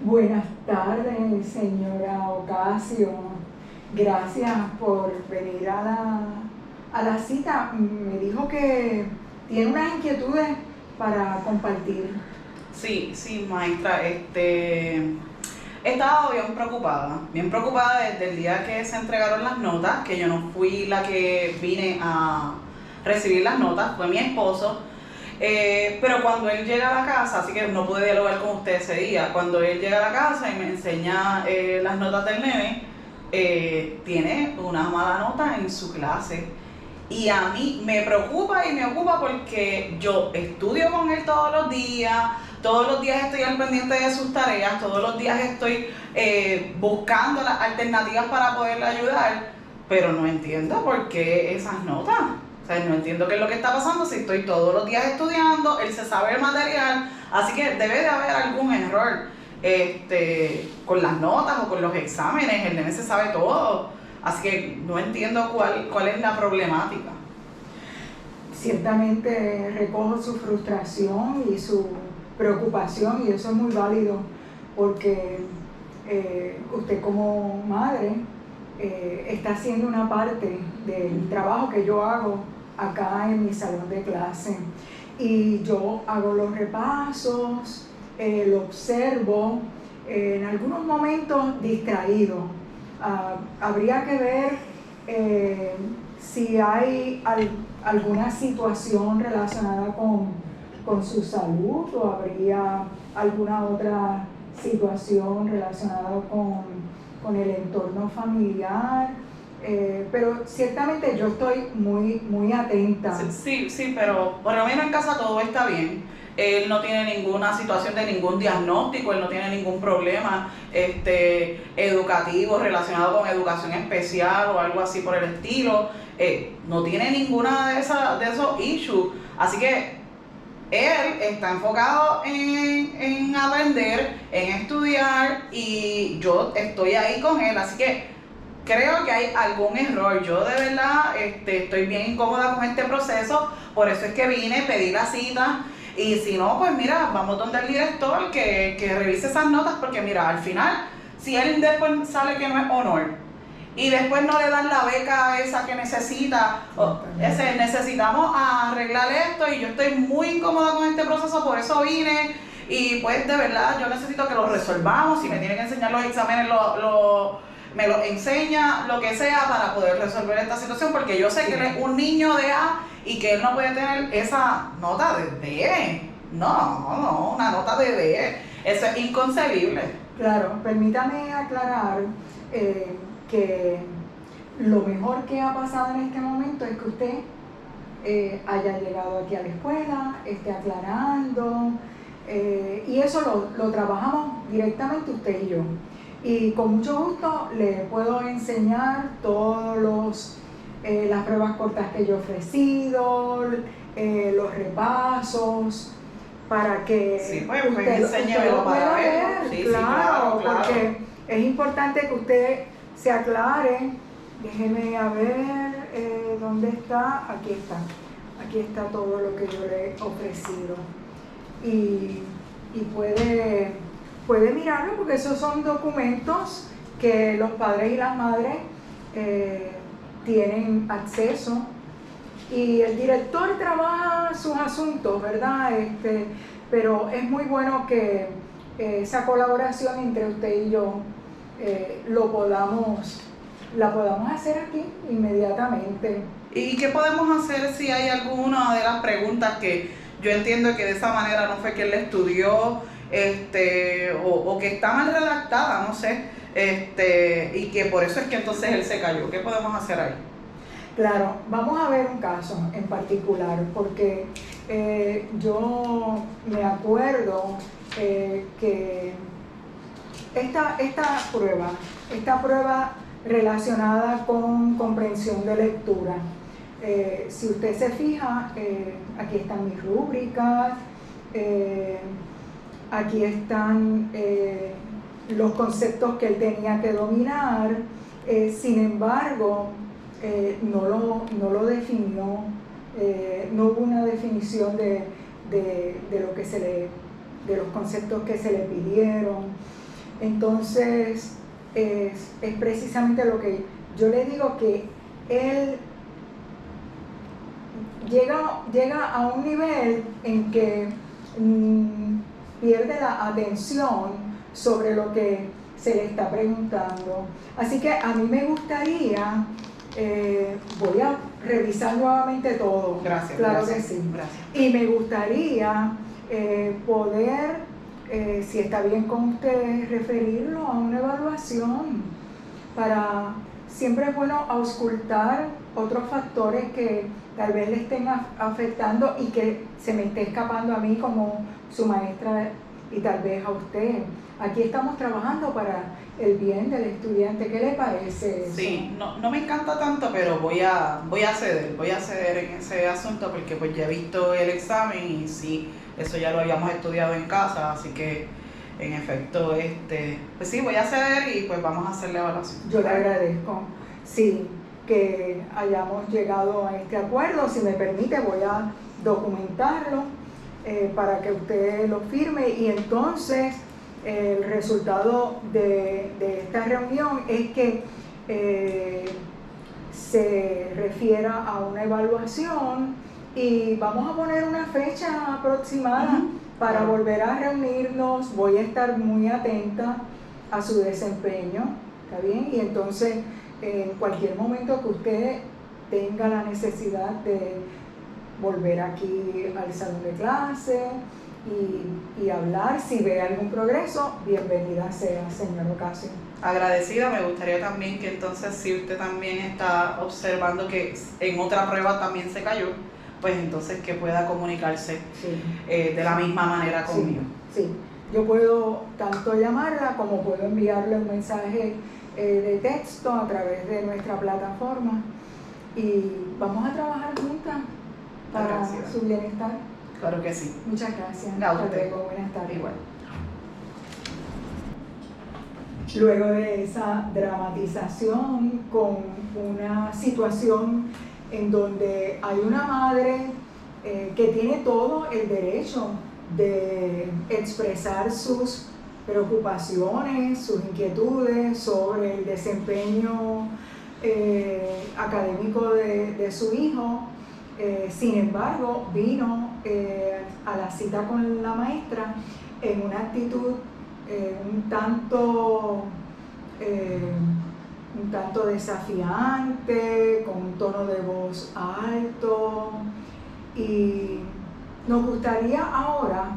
Buenas tardes, señora Ocasio. Gracias por venir a la cita. Me dijo que tiene unas inquietudes para compartir. Sí, maestra. He estado bien preocupada desde el día que se entregaron las notas, que yo no fui la que vine a recibir las notas, fue mi esposo. Pero cuando él llega a la casa, así que no pude dialogar con usted ese día, cuando él llega a la casa y me enseña las notas del nene, tiene una mala nota en su clase. Y a mí me preocupa y me ocupa porque yo estudio con él todos los días estoy al pendiente de sus tareas, todos los días estoy buscando las alternativas para poderle ayudar, pero no entiendo por qué esas notas. O sea, no entiendo qué es lo que está pasando si estoy todos los días estudiando, él se sabe el material, así que debe de haber algún error con las notas o con los exámenes, el nene se sabe todo, así que no entiendo cuál es la problemática. Ciertamente recojo su frustración y su preocupación y eso es muy válido porque usted como madre está haciendo una parte del trabajo que yo hago acá en mi salón de clase y yo hago los repasos, lo observo, en algunos momentos distraído. Habría que ver si hay alguna situación relacionada con su salud, o habría alguna otra situación relacionada con el entorno familiar. Pero ciertamente yo estoy muy atenta. Sí, pero por lo menos en casa todo está bien. Él no tiene ninguna situación de ningún diagnóstico, él no tiene ningún problema educativo relacionado con educación especial o algo así por el estilo. No tiene ninguna de esos issues. Así que él está enfocado en aprender, en estudiar, y yo estoy ahí con él. Así que creo que hay algún error. Yo de verdad estoy bien incómoda con este proceso, por eso es que vine, pedí la cita, y si no, pues mira, vamos donde el director que revise esas notas, porque mira, al final, si él después sale que no es honor, y después no le dan la beca esa que necesita, necesitamos arreglar esto, y yo estoy muy incómoda con este proceso, por eso vine, y pues de verdad yo necesito que lo resolvamos. Si me tienen que enseñar los exámenes, me lo enseña, lo que sea, para poder resolver esta situación, porque yo sé que él es un niño de A y que él no puede tener esa nota de B. No, una nota de B. Eso es inconcebible. Claro, permítame aclarar que lo mejor que ha pasado en este momento es que usted haya llegado aquí a la escuela, esté aclarando, y eso lo trabajamos directamente usted y yo. Y con mucho gusto le puedo enseñar todos las pruebas cortas que yo he ofrecido, los repasos, para que usted lo pueda ver. Sí, claro, porque es importante que usted se aclare. Déjeme a ver dónde está. Aquí está todo lo que yo le he ofrecido, y puede mirarlo, porque esos son documentos que los padres y las madres tienen acceso, y el director trabaja sus asuntos, ¿verdad? Pero es muy bueno que esa colaboración entre usted y yo la podamos hacer aquí inmediatamente. ¿Y qué podemos hacer si hay alguna de las preguntas que yo entiendo que de esa manera no fue que él le estudió, o que está mal redactada, no sé, y que por eso es que entonces él se cayó? ¿Qué podemos hacer ahí? Claro, vamos a ver un caso en particular, porque yo me acuerdo que esta prueba relacionada con comprensión de lectura, si usted se fija, aquí están mis rúbricas, aquí están los conceptos que él tenía que dominar. Sin embargo, no lo definió, no hubo una definición de lo que de los conceptos que se le pidieron. Entonces es precisamente lo que yo le digo, que él llega a un nivel en que pierde la atención sobre lo que se le está preguntando. Así que a mí me gustaría, voy a revisar nuevamente todo. Gracias. Claro gracias, que sí. Gracias. Y me gustaría poder, si está bien con usted, referirlo a una evaluación. Siempre es bueno auscultar otros factores que tal vez le estén afectando y que se me esté escapando a mí como su maestra, y tal vez a usted. Aquí estamos trabajando para el bien del estudiante. ¿Qué le parece eso? Sí, no me encanta tanto, pero voy a ceder en ese asunto, porque pues ya he visto el examen y sí, eso ya lo habíamos estudiado en casa, así que en efecto, pues sí, voy a ceder y pues vamos a hacer la evaluación. Yo le agradezco, sí, que hayamos llegado a este acuerdo. Si me permite, voy a documentarlo para que usted lo firme, y entonces el resultado de esta reunión es que se refiera a una evaluación, y vamos a poner una fecha aproximada para volver a reunirnos. Voy a estar muy atenta a su desempeño, ¿está bien? Y entonces, en cualquier momento que usted tenga la necesidad de volver aquí al salón de clase y hablar, si ve algún progreso, bienvenida sea, señor Ocasio. Agradecida. Me gustaría también que entonces, si usted también está observando que en otra prueba también se cayó, pues entonces que pueda comunicarse de la misma manera conmigo. Sí, yo puedo tanto llamarla como puedo enviarle un mensaje de texto a través de nuestra plataforma y vamos a trabajar juntas para su bienestar. Claro que sí. Muchas gracias. Hasta luego, buenas tardes. Igual. Luego de esa dramatización con una situación en donde hay una madre que tiene todo el derecho de expresar sus preocupaciones, sus inquietudes sobre el desempeño académico de su hijo. Sin embargo, vino a la cita con la maestra en una actitud un tanto desafiante, con un tono de voz alto, y nos gustaría ahora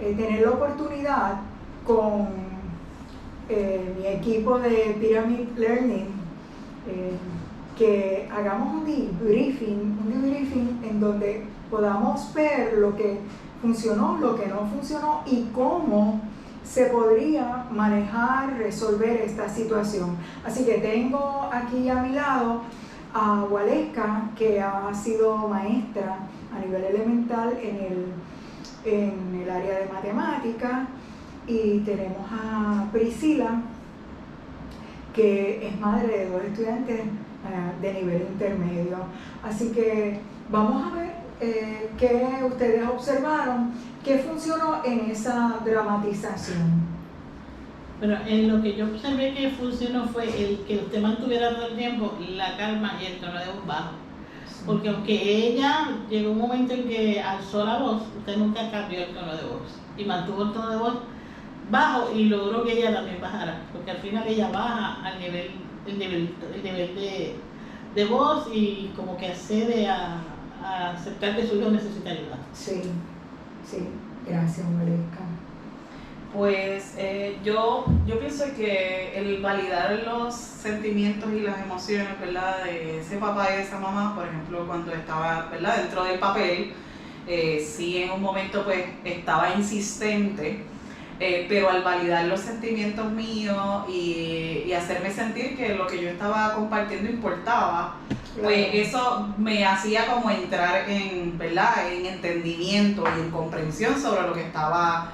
tener la oportunidad con mi equipo de Pyramid Learning que hagamos un debriefing en donde podamos ver lo que funcionó, lo que no funcionó y cómo se podría manejar, resolver esta situación. Así que tengo aquí a mi lado a Waleska, que ha sido maestra a nivel elemental en el área de matemática, y tenemos a Priscila, que es madre de 2 estudiantes de nivel intermedio. Así que vamos a ver qué ustedes observaron, qué funcionó en esa dramatización. Bueno, en lo que yo observé que funcionó fue el que usted mantuviera todo el tiempo la calma y el tono de voz bajo. Porque aunque ella llegó un momento en que alzó la voz, usted nunca cambió el tono de voz y mantuvo el tono de voz bajo y logró que ella también bajara, porque al final ella baja al nivel de voz y como que accede a aceptar que su hijo necesita ayuda. Sí, gracias, Waleska. Pues yo pienso que el validar los sentimientos y las emociones, ¿verdad?, de ese papá y de esa mamá, por ejemplo, cuando estaba, ¿verdad?, dentro del papel, sí en un momento pues estaba insistente, pero al validar los sentimientos míos y hacerme sentir que lo que yo estaba compartiendo importaba, pues eso me hacía como entrar en, ¿verdad?, en entendimiento y en comprensión sobre lo que estaba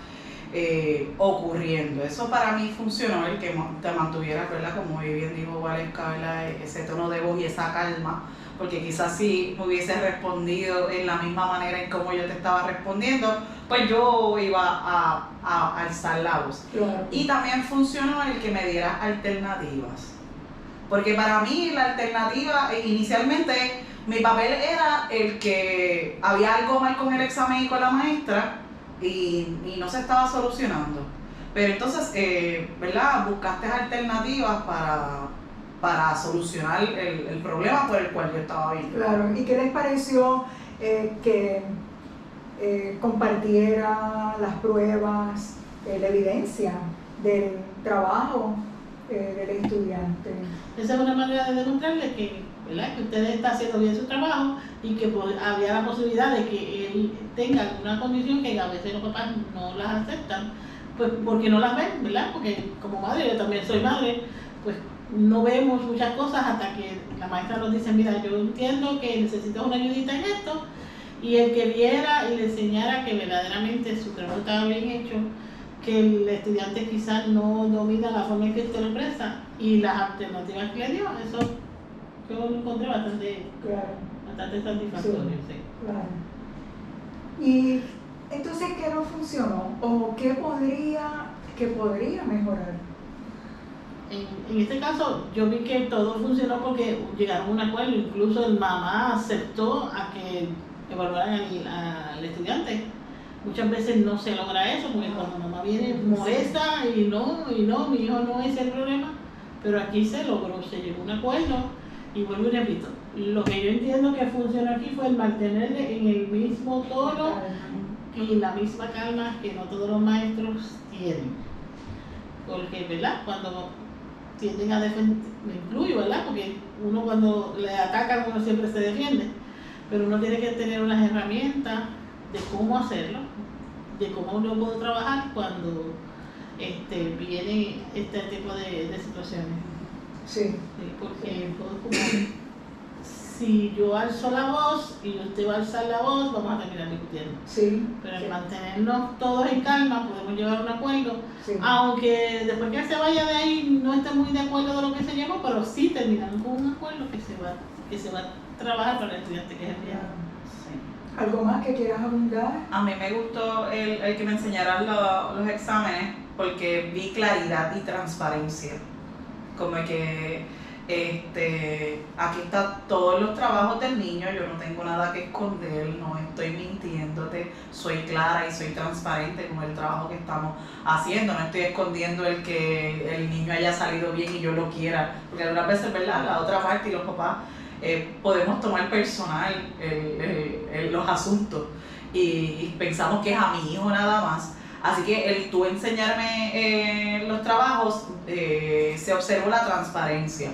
ocurriendo. Eso para mí funcionó, el que te mantuviera, ¿verdad?, como muy bien dijo Waleska, ¿verdad?, ese tono de voz y esa calma, porque quizás si me hubiese respondido en la misma manera en como yo te estaba respondiendo, pues yo iba a alzar la voz. Claro. Y también funcionó el que me diera alternativas, porque para mí la alternativa, inicialmente mi papel era el que había algo mal con el examen y con la maestra y no se estaba solucionando, pero entonces ¿verdad?, buscaste alternativas para solucionar el problema por el cual yo estaba viendo. Claro, ¿y qué les pareció que compartiera las pruebas, la evidencia del trabajo del estudiante? Esa es una manera de demostrarle que, ¿verdad?, que usted está haciendo bien su trabajo y que había la posibilidad de que él tenga alguna condición que a veces los papás no las aceptan, pues porque no las ven, ¿verdad? Porque como madre, yo también soy madre, pues no vemos muchas cosas hasta que la maestra nos dice, mira, yo entiendo que necesitas una ayudita en esto, y el que viera y le enseñara que verdaderamente su trabajo estaba bien hecho, que el estudiante quizás no domina la forma en que usted lo expresa y las alternativas que le dio, eso yo lo encontré bastante satisfactorio. Sí. Claro. Y entonces, ¿qué no funcionó? ¿O qué podría mejorar? En este caso, yo vi que todo funcionó porque llegaron a un acuerdo, incluso el mamá aceptó a que evaluaran al estudiante, muchas veces no se logra eso, porque cuando mamá viene molesta y no, mi hijo no es el problema, pero aquí se logró, se llegó a un acuerdo, y vuelvo y repito, lo que yo entiendo que funcionó aquí fue el mantenerle en el mismo tono y la misma calma que no todos los maestros tienen, porque, ¿verdad? Cuando tienden a defender, me incluyo, ¿verdad? Porque uno cuando le atacan uno siempre se defiende, pero uno tiene que tener unas herramientas de cómo hacerlo, de cómo uno puede trabajar cuando viene este tipo de situaciones. Sí. Porque si yo alzo la voz y usted va a alzar la voz, vamos a terminar discutiendo. Sí. Pero al mantenernos todos en calma podemos llegar a un acuerdo, Sí. aunque después que se vaya de ahí no esté muy de acuerdo de lo que se llegó, pero sí terminamos con un acuerdo que se va a trabajar para el estudiante que es el día. Sí. ¿Algo más que quieras abundar? A mí me gustó el que me enseñaran los exámenes porque vi claridad y transparencia. Como que aquí están todos los trabajos del niño, yo no tengo nada que esconder, no estoy mintiéndote, soy clara y soy transparente con el trabajo que estamos haciendo, no estoy escondiendo el que el niño haya salido bien y yo lo quiera, porque algunas veces, ¿verdad?, la otra parte y los papás podemos tomar personal los asuntos y pensamos que es a mi hijo nada más. Así que el tú enseñarme los trabajos, se observó la transparencia.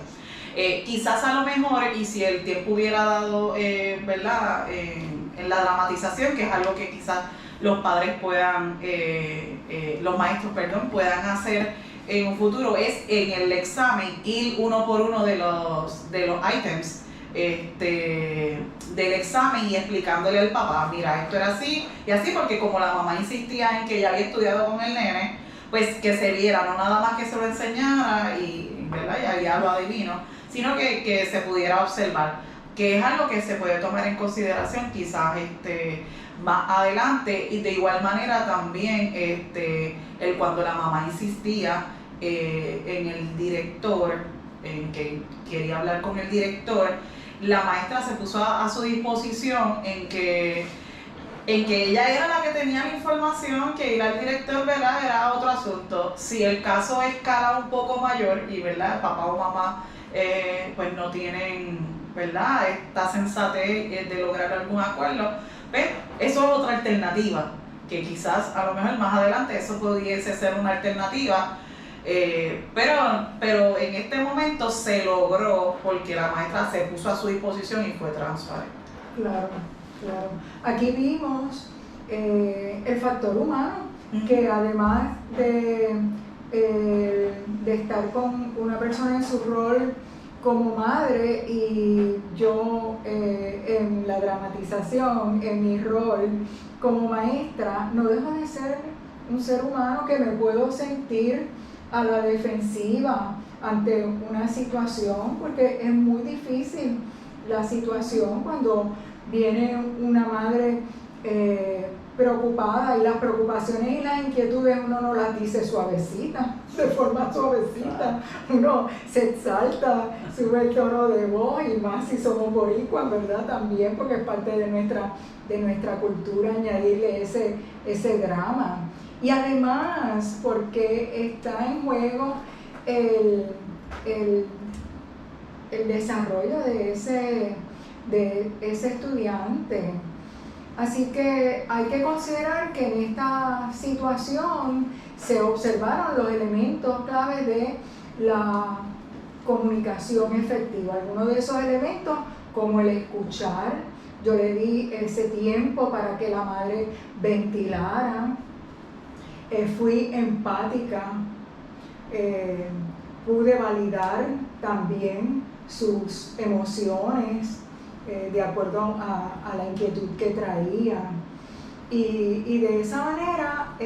Quizás a lo mejor, y si el tiempo hubiera dado, ¿verdad?, en la dramatización, que es algo que quizás los padres puedan, los maestros, perdón, puedan hacer en un futuro, es en el examen ir uno por uno de los items del examen y explicándole al papá, mira, esto era así y así, porque como la mamá insistía en que ella había estudiado con el nene, pues que se viera, no nada más que se lo enseñara y, ¿verdad?, ya lo adivino, sino que se pudiera observar, que es algo que se puede tomar en consideración quizás más adelante. Y de igual manera también el cuando la mamá insistía en el director, en que quería hablar con el director, la maestra se puso a su disposición en que ella era la que tenía la información, que ir al director, ¿verdad?, era otro asunto. Si el caso escala un poco mayor y, ¿verdad?, papá o mamá pues no tienen, ¿verdad?, esta sensatez de lograr algún acuerdo, pues eso es otra alternativa, que quizás a lo mejor más adelante eso pudiese ser una alternativa. Pero en este momento se logró porque la maestra se puso a su disposición y fue transparente. Claro, claro. Aquí vimos el factor humano, que además de estar con una persona en su rol como madre y yo en la dramatización, en mi rol como maestra, no dejo de ser un ser humano que me puedo sentir a la defensiva ante una situación, porque es muy difícil la situación cuando viene una madre preocupada, y las preocupaciones y las inquietudes uno no las dice suavecita, de forma suavecita, uno se exalta, sube el tono de voz, y más si somos boricuas, ¿verdad?, también, porque es parte de nuestra cultura añadirle ese drama. Y además porque está en juego el desarrollo de ese estudiante. Así que hay que considerar que en esta situación se observaron los elementos claves de la comunicación efectiva. Algunos de esos elementos, como el escuchar, yo le di ese tiempo para que la madre ventilara. Fui empática, pude validar también sus emociones de acuerdo a la inquietud que traía, y de esa manera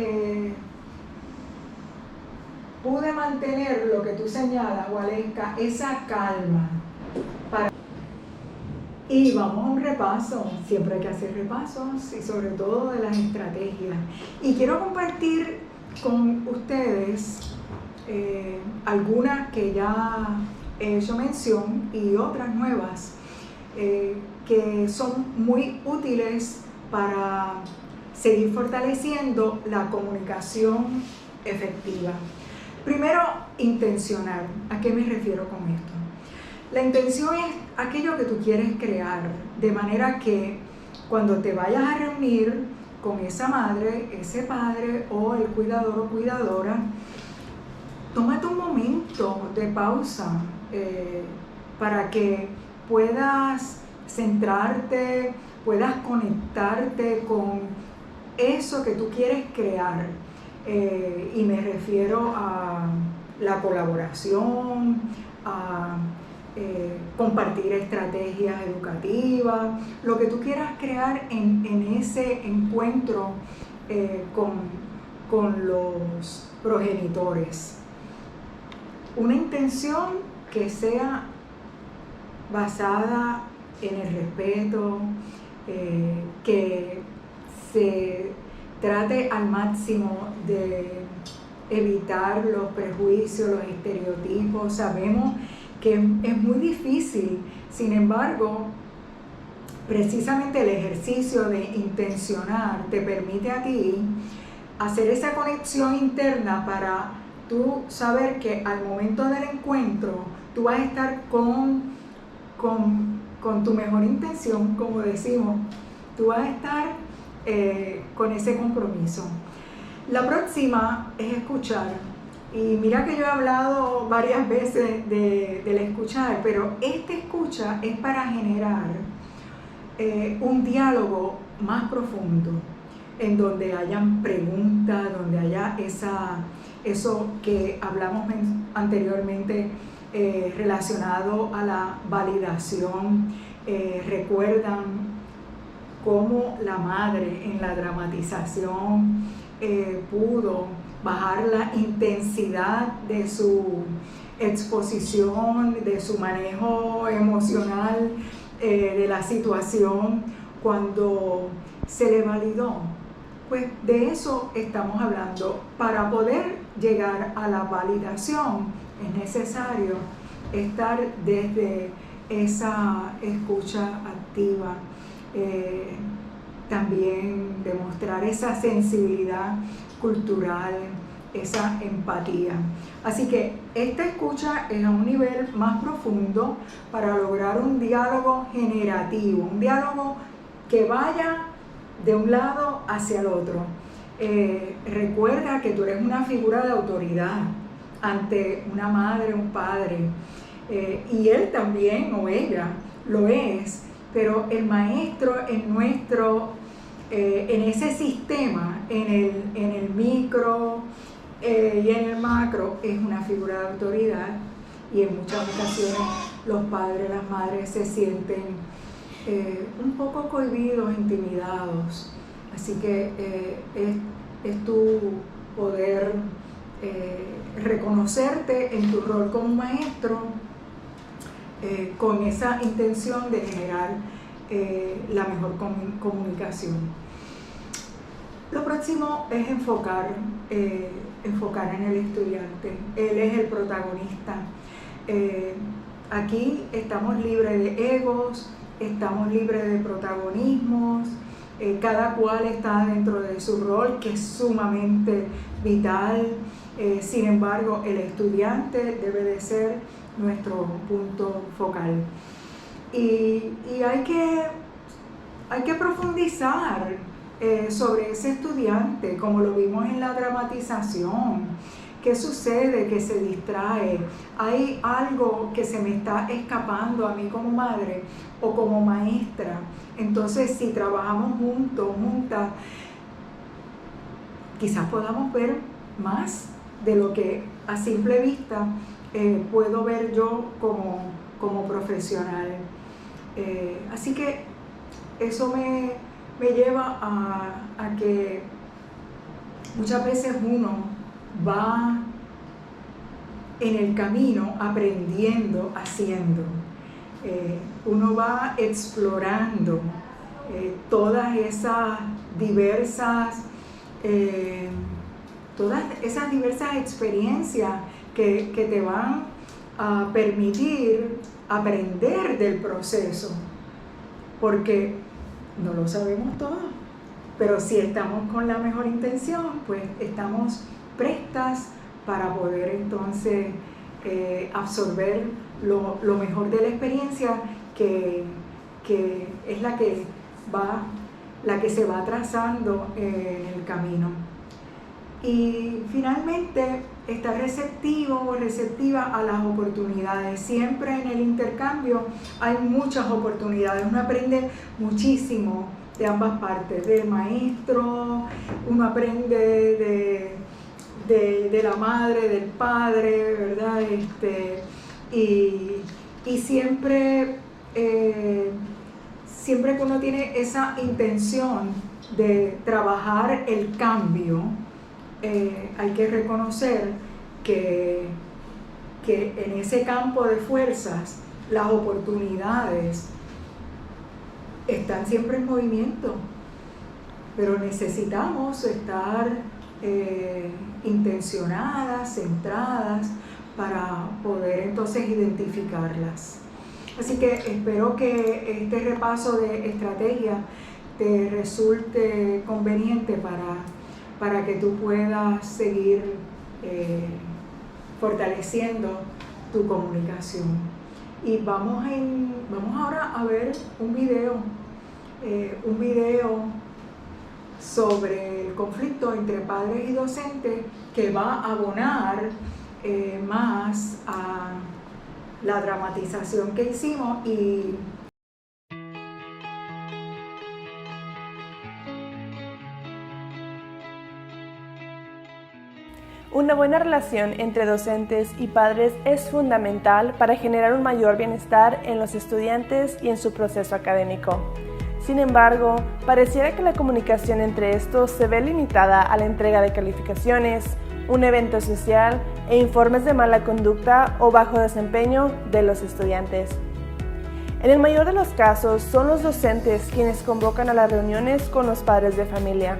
pude mantener lo que tú señalas, Waleska, esa calma. Y vamos a un repaso, siempre hay que hacer repasos, y sobre todo de las estrategias. Y quiero compartir con ustedes algunas que ya he hecho mención y otras nuevas que son muy útiles para seguir fortaleciendo la comunicación efectiva. Primero, intencionar. ¿A qué me refiero con esto? La intención es aquello que tú quieres crear, de manera que cuando te vayas a reunir con esa madre, ese padre o el cuidador o cuidadora, tómate un momento de pausa para que puedas centrarte, puedas conectarte con eso que tú quieres crear. Y me refiero a la colaboración, a compartir estrategias educativas, lo que tú quieras crear en ese encuentro con los progenitores. Una intención que sea basada en el respeto, que se trate al máximo de evitar los prejuicios, los estereotipos. Sabemos que es muy difícil, sin embargo, precisamente el ejercicio de intencionar te permite a ti hacer esa conexión interna para tú saber que al momento del encuentro tú vas a estar con tu mejor intención, como decimos, tú vas a estar con ese compromiso. La próxima es escuchar. Y mira que yo he hablado varias veces del escuchar, pero esta escucha es para generar un diálogo más profundo, en donde hayan preguntas, donde haya eso que hablamos anteriormente relacionado a la validación. Recuerdan cómo la madre en la dramatización pudo bajar la intensidad de su exposición, de su manejo emocional de la situación cuando se le validó. Pues de eso estamos hablando. Para poder llegar a la validación es necesario estar desde esa escucha activa, también demostrar esa sensibilidad cultural, esa empatía. Así que esta escucha es a un nivel más profundo para lograr un diálogo generativo, un diálogo que vaya de un lado hacia el otro. Recuerda que tú eres una figura de autoridad ante una madre, un padre, y él también o ella lo es, pero el maestro en ese sistema, en el micro y en el macro, es una figura de autoridad, y en muchas ocasiones los padres, las madres se sienten un poco cohibidos, intimidados. Así que es tu poder reconocerte en tu rol como maestro con esa intención de generar la mejor comunicación. Lo próximo es enfocar en el estudiante. Él es el protagonista. Aquí estamos libres de egos, estamos libres de protagonismos, cada cual está dentro de su rol, que es sumamente vital. Sin embargo, el estudiante debe de ser nuestro punto focal. Y hay que profundizar sobre ese estudiante, como lo vimos en la dramatización. ¿Qué sucede? Que se distrae. Hay algo que se me está escapando a mí como madre o como maestra. Entonces, si trabajamos juntas, quizás podamos ver más de lo que a simple vista puedo ver yo como profesional. Así que eso me lleva a que muchas veces uno va en el camino aprendiendo, haciendo. Uno va explorando todas esas diversas experiencias que te van a permitir aprender del proceso, porque no lo sabemos todo, pero si estamos con la mejor intención, pues estamos prestas para poder entonces absorber lo mejor de la experiencia que es la que se va trazando en el camino. Y finalmente, estar receptivo o receptiva a las oportunidades. Siempre en el intercambio hay muchas oportunidades, uno aprende muchísimo de ambas partes, del maestro, uno aprende de la madre, del padre, ¿verdad? Y siempre que uno tiene esa intención de trabajar el cambio, hay que reconocer que en ese campo de fuerzas las oportunidades están siempre en movimiento, pero necesitamos estar intencionadas, centradas, para poder entonces identificarlas. Así que espero que este repaso de estrategia te resulte conveniente para que tú puedas seguir fortaleciendo tu comunicación. Y vamos ahora a ver un video sobre el conflicto entre padres y docentes que va a abonar más a la dramatización que hicimos. Una buena relación entre docentes y padres es fundamental para generar un mayor bienestar en los estudiantes y en su proceso académico. Sin embargo, pareciera que la comunicación entre estos se ve limitada a la entrega de calificaciones, un evento social e informes de mala conducta o bajo desempeño de los estudiantes. En el mayor de los casos, son los docentes quienes convocan a las reuniones con los padres de familia.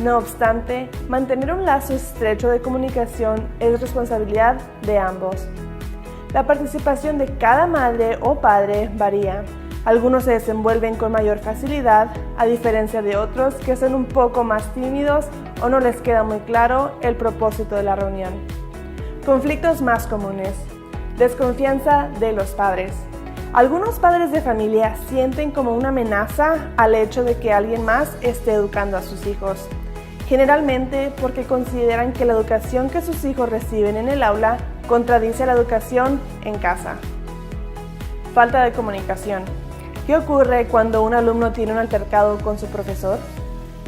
No obstante, mantener un lazo estrecho de comunicación es responsabilidad de ambos. La participación de cada madre o padre varía. Algunos se desenvuelven con mayor facilidad, a diferencia de otros que son un poco más tímidos o no les queda muy claro el propósito de la reunión. Conflictos más comunes. Desconfianza de los padres. Algunos padres de familia sienten como una amenaza al hecho de que alguien más esté educando a sus hijos. Generalmente porque consideran que la educación que sus hijos reciben en el aula contradice la educación en casa. Falta de comunicación. ¿Qué ocurre cuando un alumno tiene un altercado con su profesor?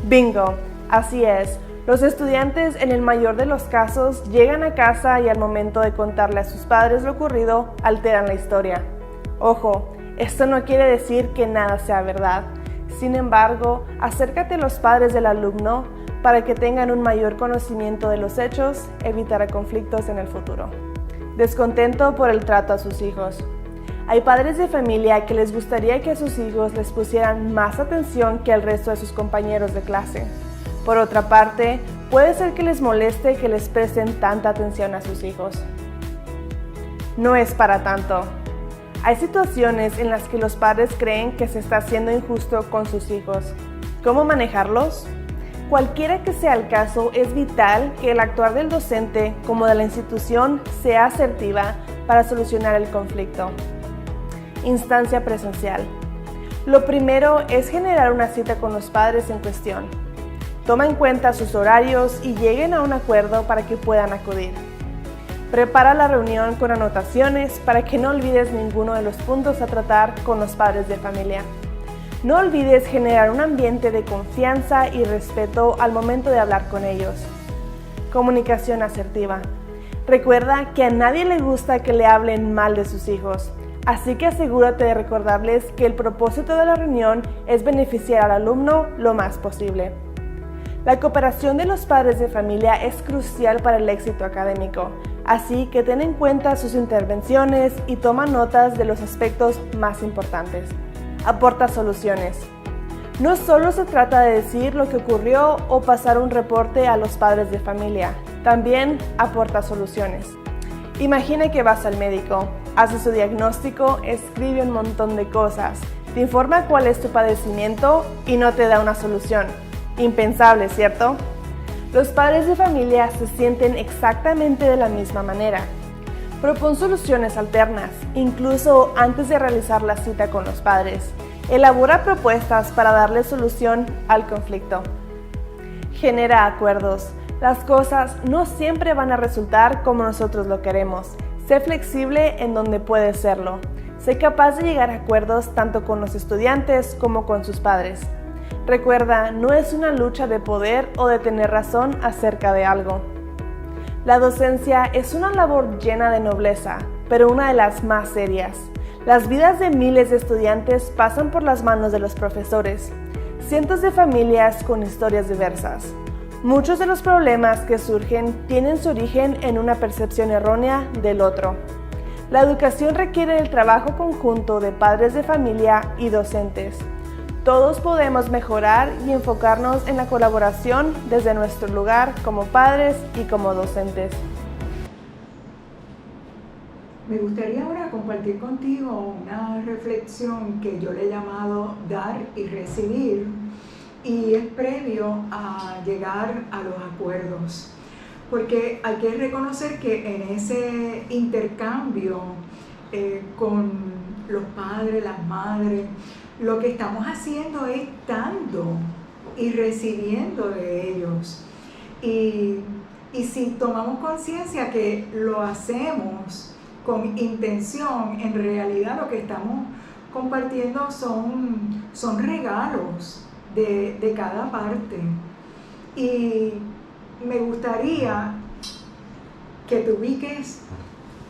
¡Bingo! Así es. Los estudiantes en el mayor de los casos llegan a casa y al momento de contarle a sus padres lo ocurrido, alteran la historia. Ojo, esto no quiere decir que nada sea verdad. Sin embargo, acércate a los padres del alumno para que tengan un mayor conocimiento de los hechos, evitará conflictos en el futuro. Descontento por el trato a sus hijos. Hay padres de familia que les gustaría que a sus hijos les pusieran más atención que al resto de sus compañeros de clase. Por otra parte, puede ser que les moleste que les presten tanta atención a sus hijos. No es para tanto. Hay situaciones en las que los padres creen que se está siendo injusto con sus hijos. ¿Cómo manejarlos? Cualquiera que sea el caso, es vital que el actuar del docente como de la institución sea asertiva para solucionar el conflicto. Instancia presencial. Lo primero es generar una cita con los padres en cuestión. Toma en cuenta sus horarios y lleguen a un acuerdo para que puedan acudir. Prepara la reunión con anotaciones para que no olvides ninguno de los puntos a tratar con los padres de familia. No olvides generar un ambiente de confianza y respeto al momento de hablar con ellos. Comunicación asertiva. Recuerda que a nadie le gusta que le hablen mal de sus hijos, así que asegúrate de recordarles que el propósito de la reunión es beneficiar al alumno lo más posible. La cooperación de los padres de familia es crucial para el éxito académico, así que ten en cuenta sus intervenciones y toma notas de los aspectos más importantes. Aporta soluciones. No solo se trata de decir lo que ocurrió o pasar un reporte a los padres de familia, también aporta soluciones. Imagina que vas al médico, hace su diagnóstico, escribe un montón de cosas, te informa cuál es tu padecimiento y no te da una solución. Impensable, ¿cierto? Los padres de familia se sienten exactamente de la misma manera. Propon soluciones alternas, incluso antes de realizar la cita con los padres. Elabora propuestas para darle solución al conflicto. Genera acuerdos. Las cosas no siempre van a resultar como nosotros lo queremos. Sé flexible en donde puedes serlo. Sé capaz de llegar a acuerdos tanto con los estudiantes como con sus padres. Recuerda, no es una lucha de poder o de tener razón acerca de algo. La docencia es una labor llena de nobleza, pero una de las más serias. Las vidas de miles de estudiantes pasan por las manos de los profesores. Cientos de familias con historias diversas. Muchos de los problemas que surgen tienen su origen en una percepción errónea del otro. La educación requiere el trabajo conjunto de padres de familia y docentes. Todos podemos mejorar y enfocarnos en la colaboración desde nuestro lugar como padres y como docentes. Me gustaría ahora compartir contigo una reflexión que yo le he llamado dar y recibir, y es previo a llegar a los acuerdos, porque hay que reconocer que en ese intercambio con los padres, las madres, lo que estamos haciendo es dando y recibiendo de ellos. Y si tomamos conciencia que lo hacemos con intención, en realidad lo que estamos compartiendo son regalos de cada parte. Y me gustaría que te ubiques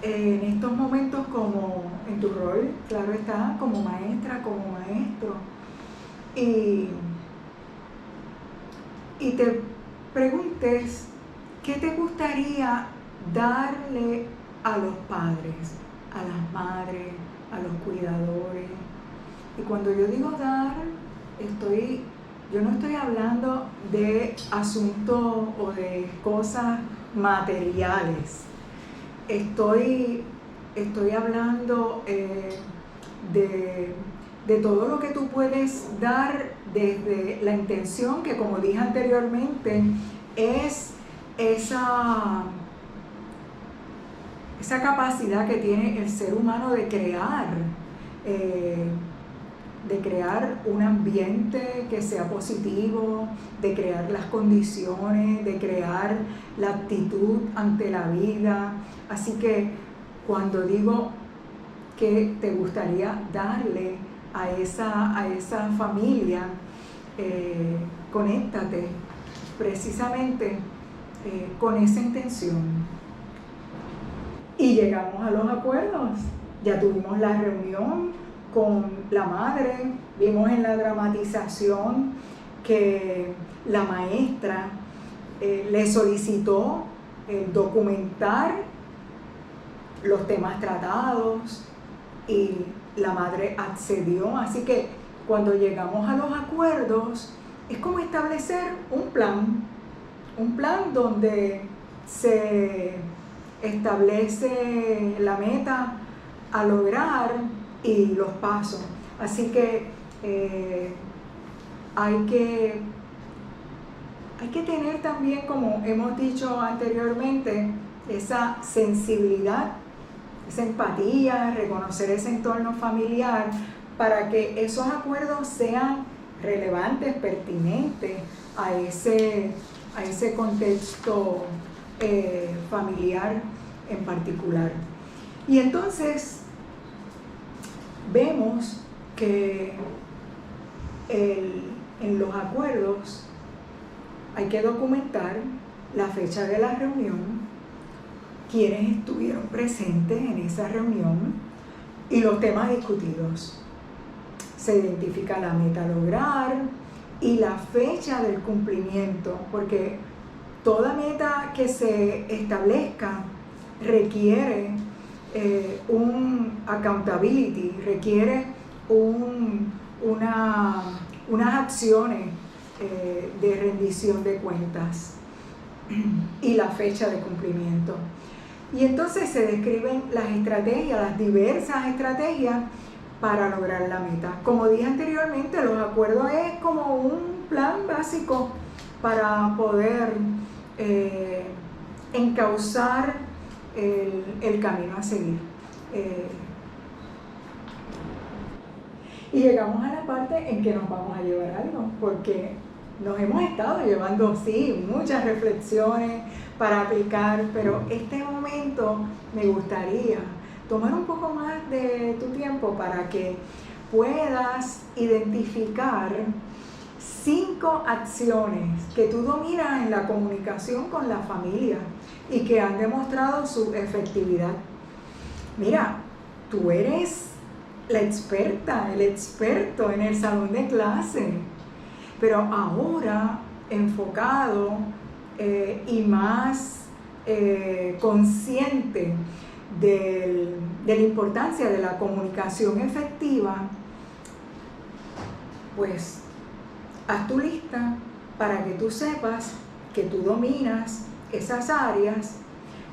en estos momentos como en tu rol, claro está, como maestra, como maestro, y te preguntes qué te gustaría darle a los padres, a las madres, a los cuidadores. Y cuando yo digo dar, yo no estoy hablando de asuntos o de cosas materiales. Estoy hablando de todo lo que tú puedes dar desde la intención que, como dije anteriormente, es esa capacidad que tiene el ser humano de crear un ambiente que sea positivo, de crear las condiciones, de crear la actitud ante la vida. Así que cuando digo que te gustaría darle a esa familia, conéctate precisamente con esa intención. Y llegamos a los acuerdos. Ya tuvimos la reunión con la madre, vimos en la dramatización que la maestra le solicitó documentar los temas tratados y la madre accedió. Así que cuando llegamos a los acuerdos es como establecer un plan donde se establece la meta a lograr y los pasos. Así que hay que tener también, como hemos dicho anteriormente, esa sensibilidad, esa empatía, reconocer ese entorno familiar para que esos acuerdos sean relevantes, pertinentes a ese contexto familiar en particular. Y entonces vemos que en los acuerdos hay que documentar la fecha de la reunión, quienes estuvieron presentes en esa reunión y los temas discutidos. Se identifica la meta a lograr y la fecha del cumplimiento, porque toda meta que se establezca requiere un accountability, requiere unas acciones de rendición de cuentas y la fecha de cumplimiento. Y entonces se describen las estrategias, las diversas estrategias para lograr la meta. Como dije anteriormente, los acuerdos es como un plan básico para poder encauzar el camino a seguir. Y llegamos a la parte en que nos vamos a llevar algo, porque nos hemos estado llevando, sí, muchas reflexiones para aplicar, pero este momento me gustaría tomar un poco más de tu tiempo para que puedas identificar 5 acciones que tú dominas en la comunicación con la familia y que han demostrado su efectividad. Mira, tú eres la experta, el experto en el salón de clase, pero ahora enfocado y más consciente de la importancia de la comunicación efectiva, pues haz tu lista para que tú sepas que tú dominas esas áreas,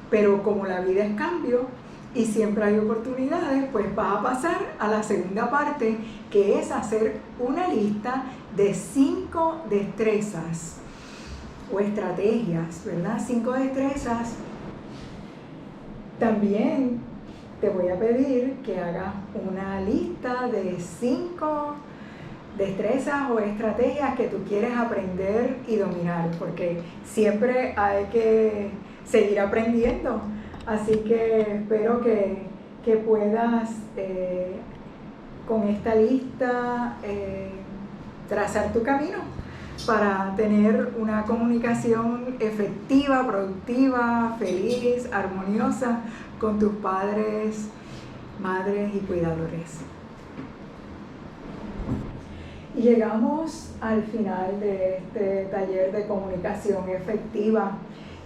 pero como la vida es cambio y siempre hay oportunidades, pues vas a pasar a la segunda parte, que es hacer una lista de 5 destrezas o estrategias, ¿verdad? 5 destrezas. También te voy a pedir que hagas una lista de 5 destrezas o estrategias que tú quieres aprender y dominar, porque siempre hay que seguir aprendiendo. Así que espero que puedas con esta lista trazar tu camino para tener una comunicación efectiva, productiva, feliz, armoniosa con tus padres, madres y cuidadores. Y llegamos al final de este taller de comunicación efectiva.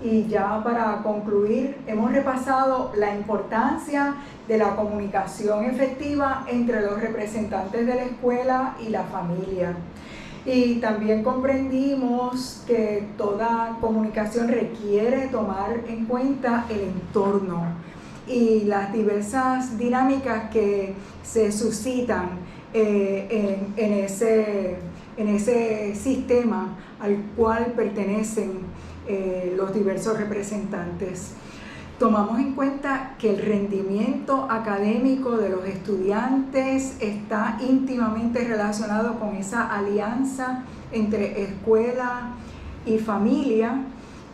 Y ya para concluir, hemos repasado la importancia de la comunicación efectiva entre los representantes de la escuela y la familia. Y también comprendimos que toda comunicación requiere tomar en cuenta el entorno y las diversas dinámicas que se suscitan en ese sistema al cual pertenecen los diversos representantes. Tomamos en cuenta que el rendimiento académico de los estudiantes está íntimamente relacionado con esa alianza entre escuela y familia,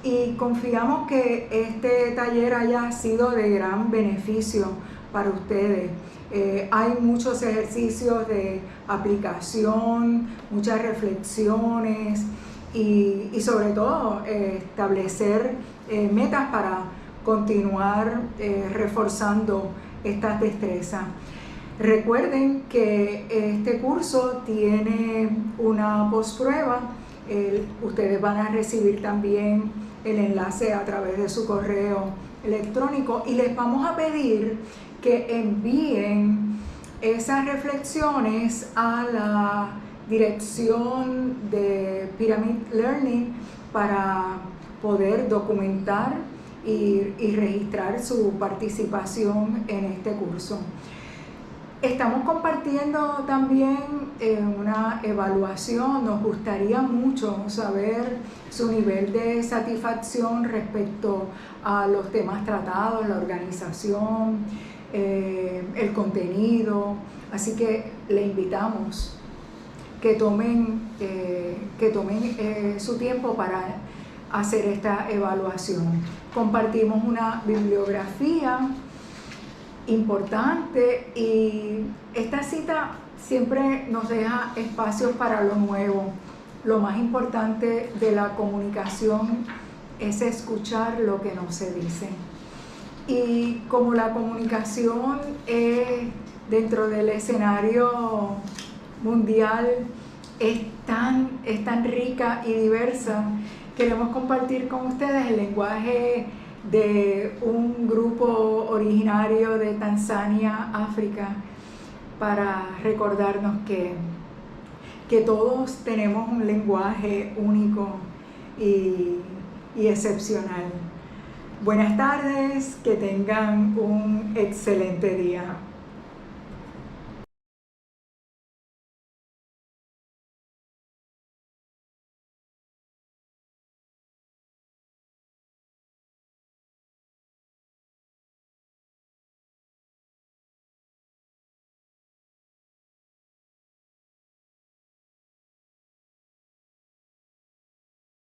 y confiamos que este taller haya sido de gran beneficio para ustedes. Hay muchos ejercicios de aplicación, muchas reflexiones y sobre todo establecer metas para continuar reforzando estas destrezas. Recuerden que este curso tiene una postprueba. Ustedes van a recibir también el enlace a través de su correo electrónico y les vamos a pedir que envíen esas reflexiones a la dirección de Pyramid Learning para poder documentar y registrar su participación en este curso. Estamos compartiendo también una evaluación. Nos gustaría mucho saber su nivel de satisfacción respecto a los temas tratados, la organización, el contenido. Así que le invitamos que tomen su tiempo para hacer esta evaluación. Compartimos una bibliografía importante y esta cita siempre nos deja espacios para lo nuevo. Lo más importante de la comunicación es escuchar lo que no se dice. Y como la comunicación es dentro del escenario mundial es tan rica y diversa, queremos compartir con ustedes el lenguaje de un grupo originario de Tanzania, África, para recordarnos que todos tenemos un lenguaje único y excepcional. Buenas tardes, que tengan un excelente día.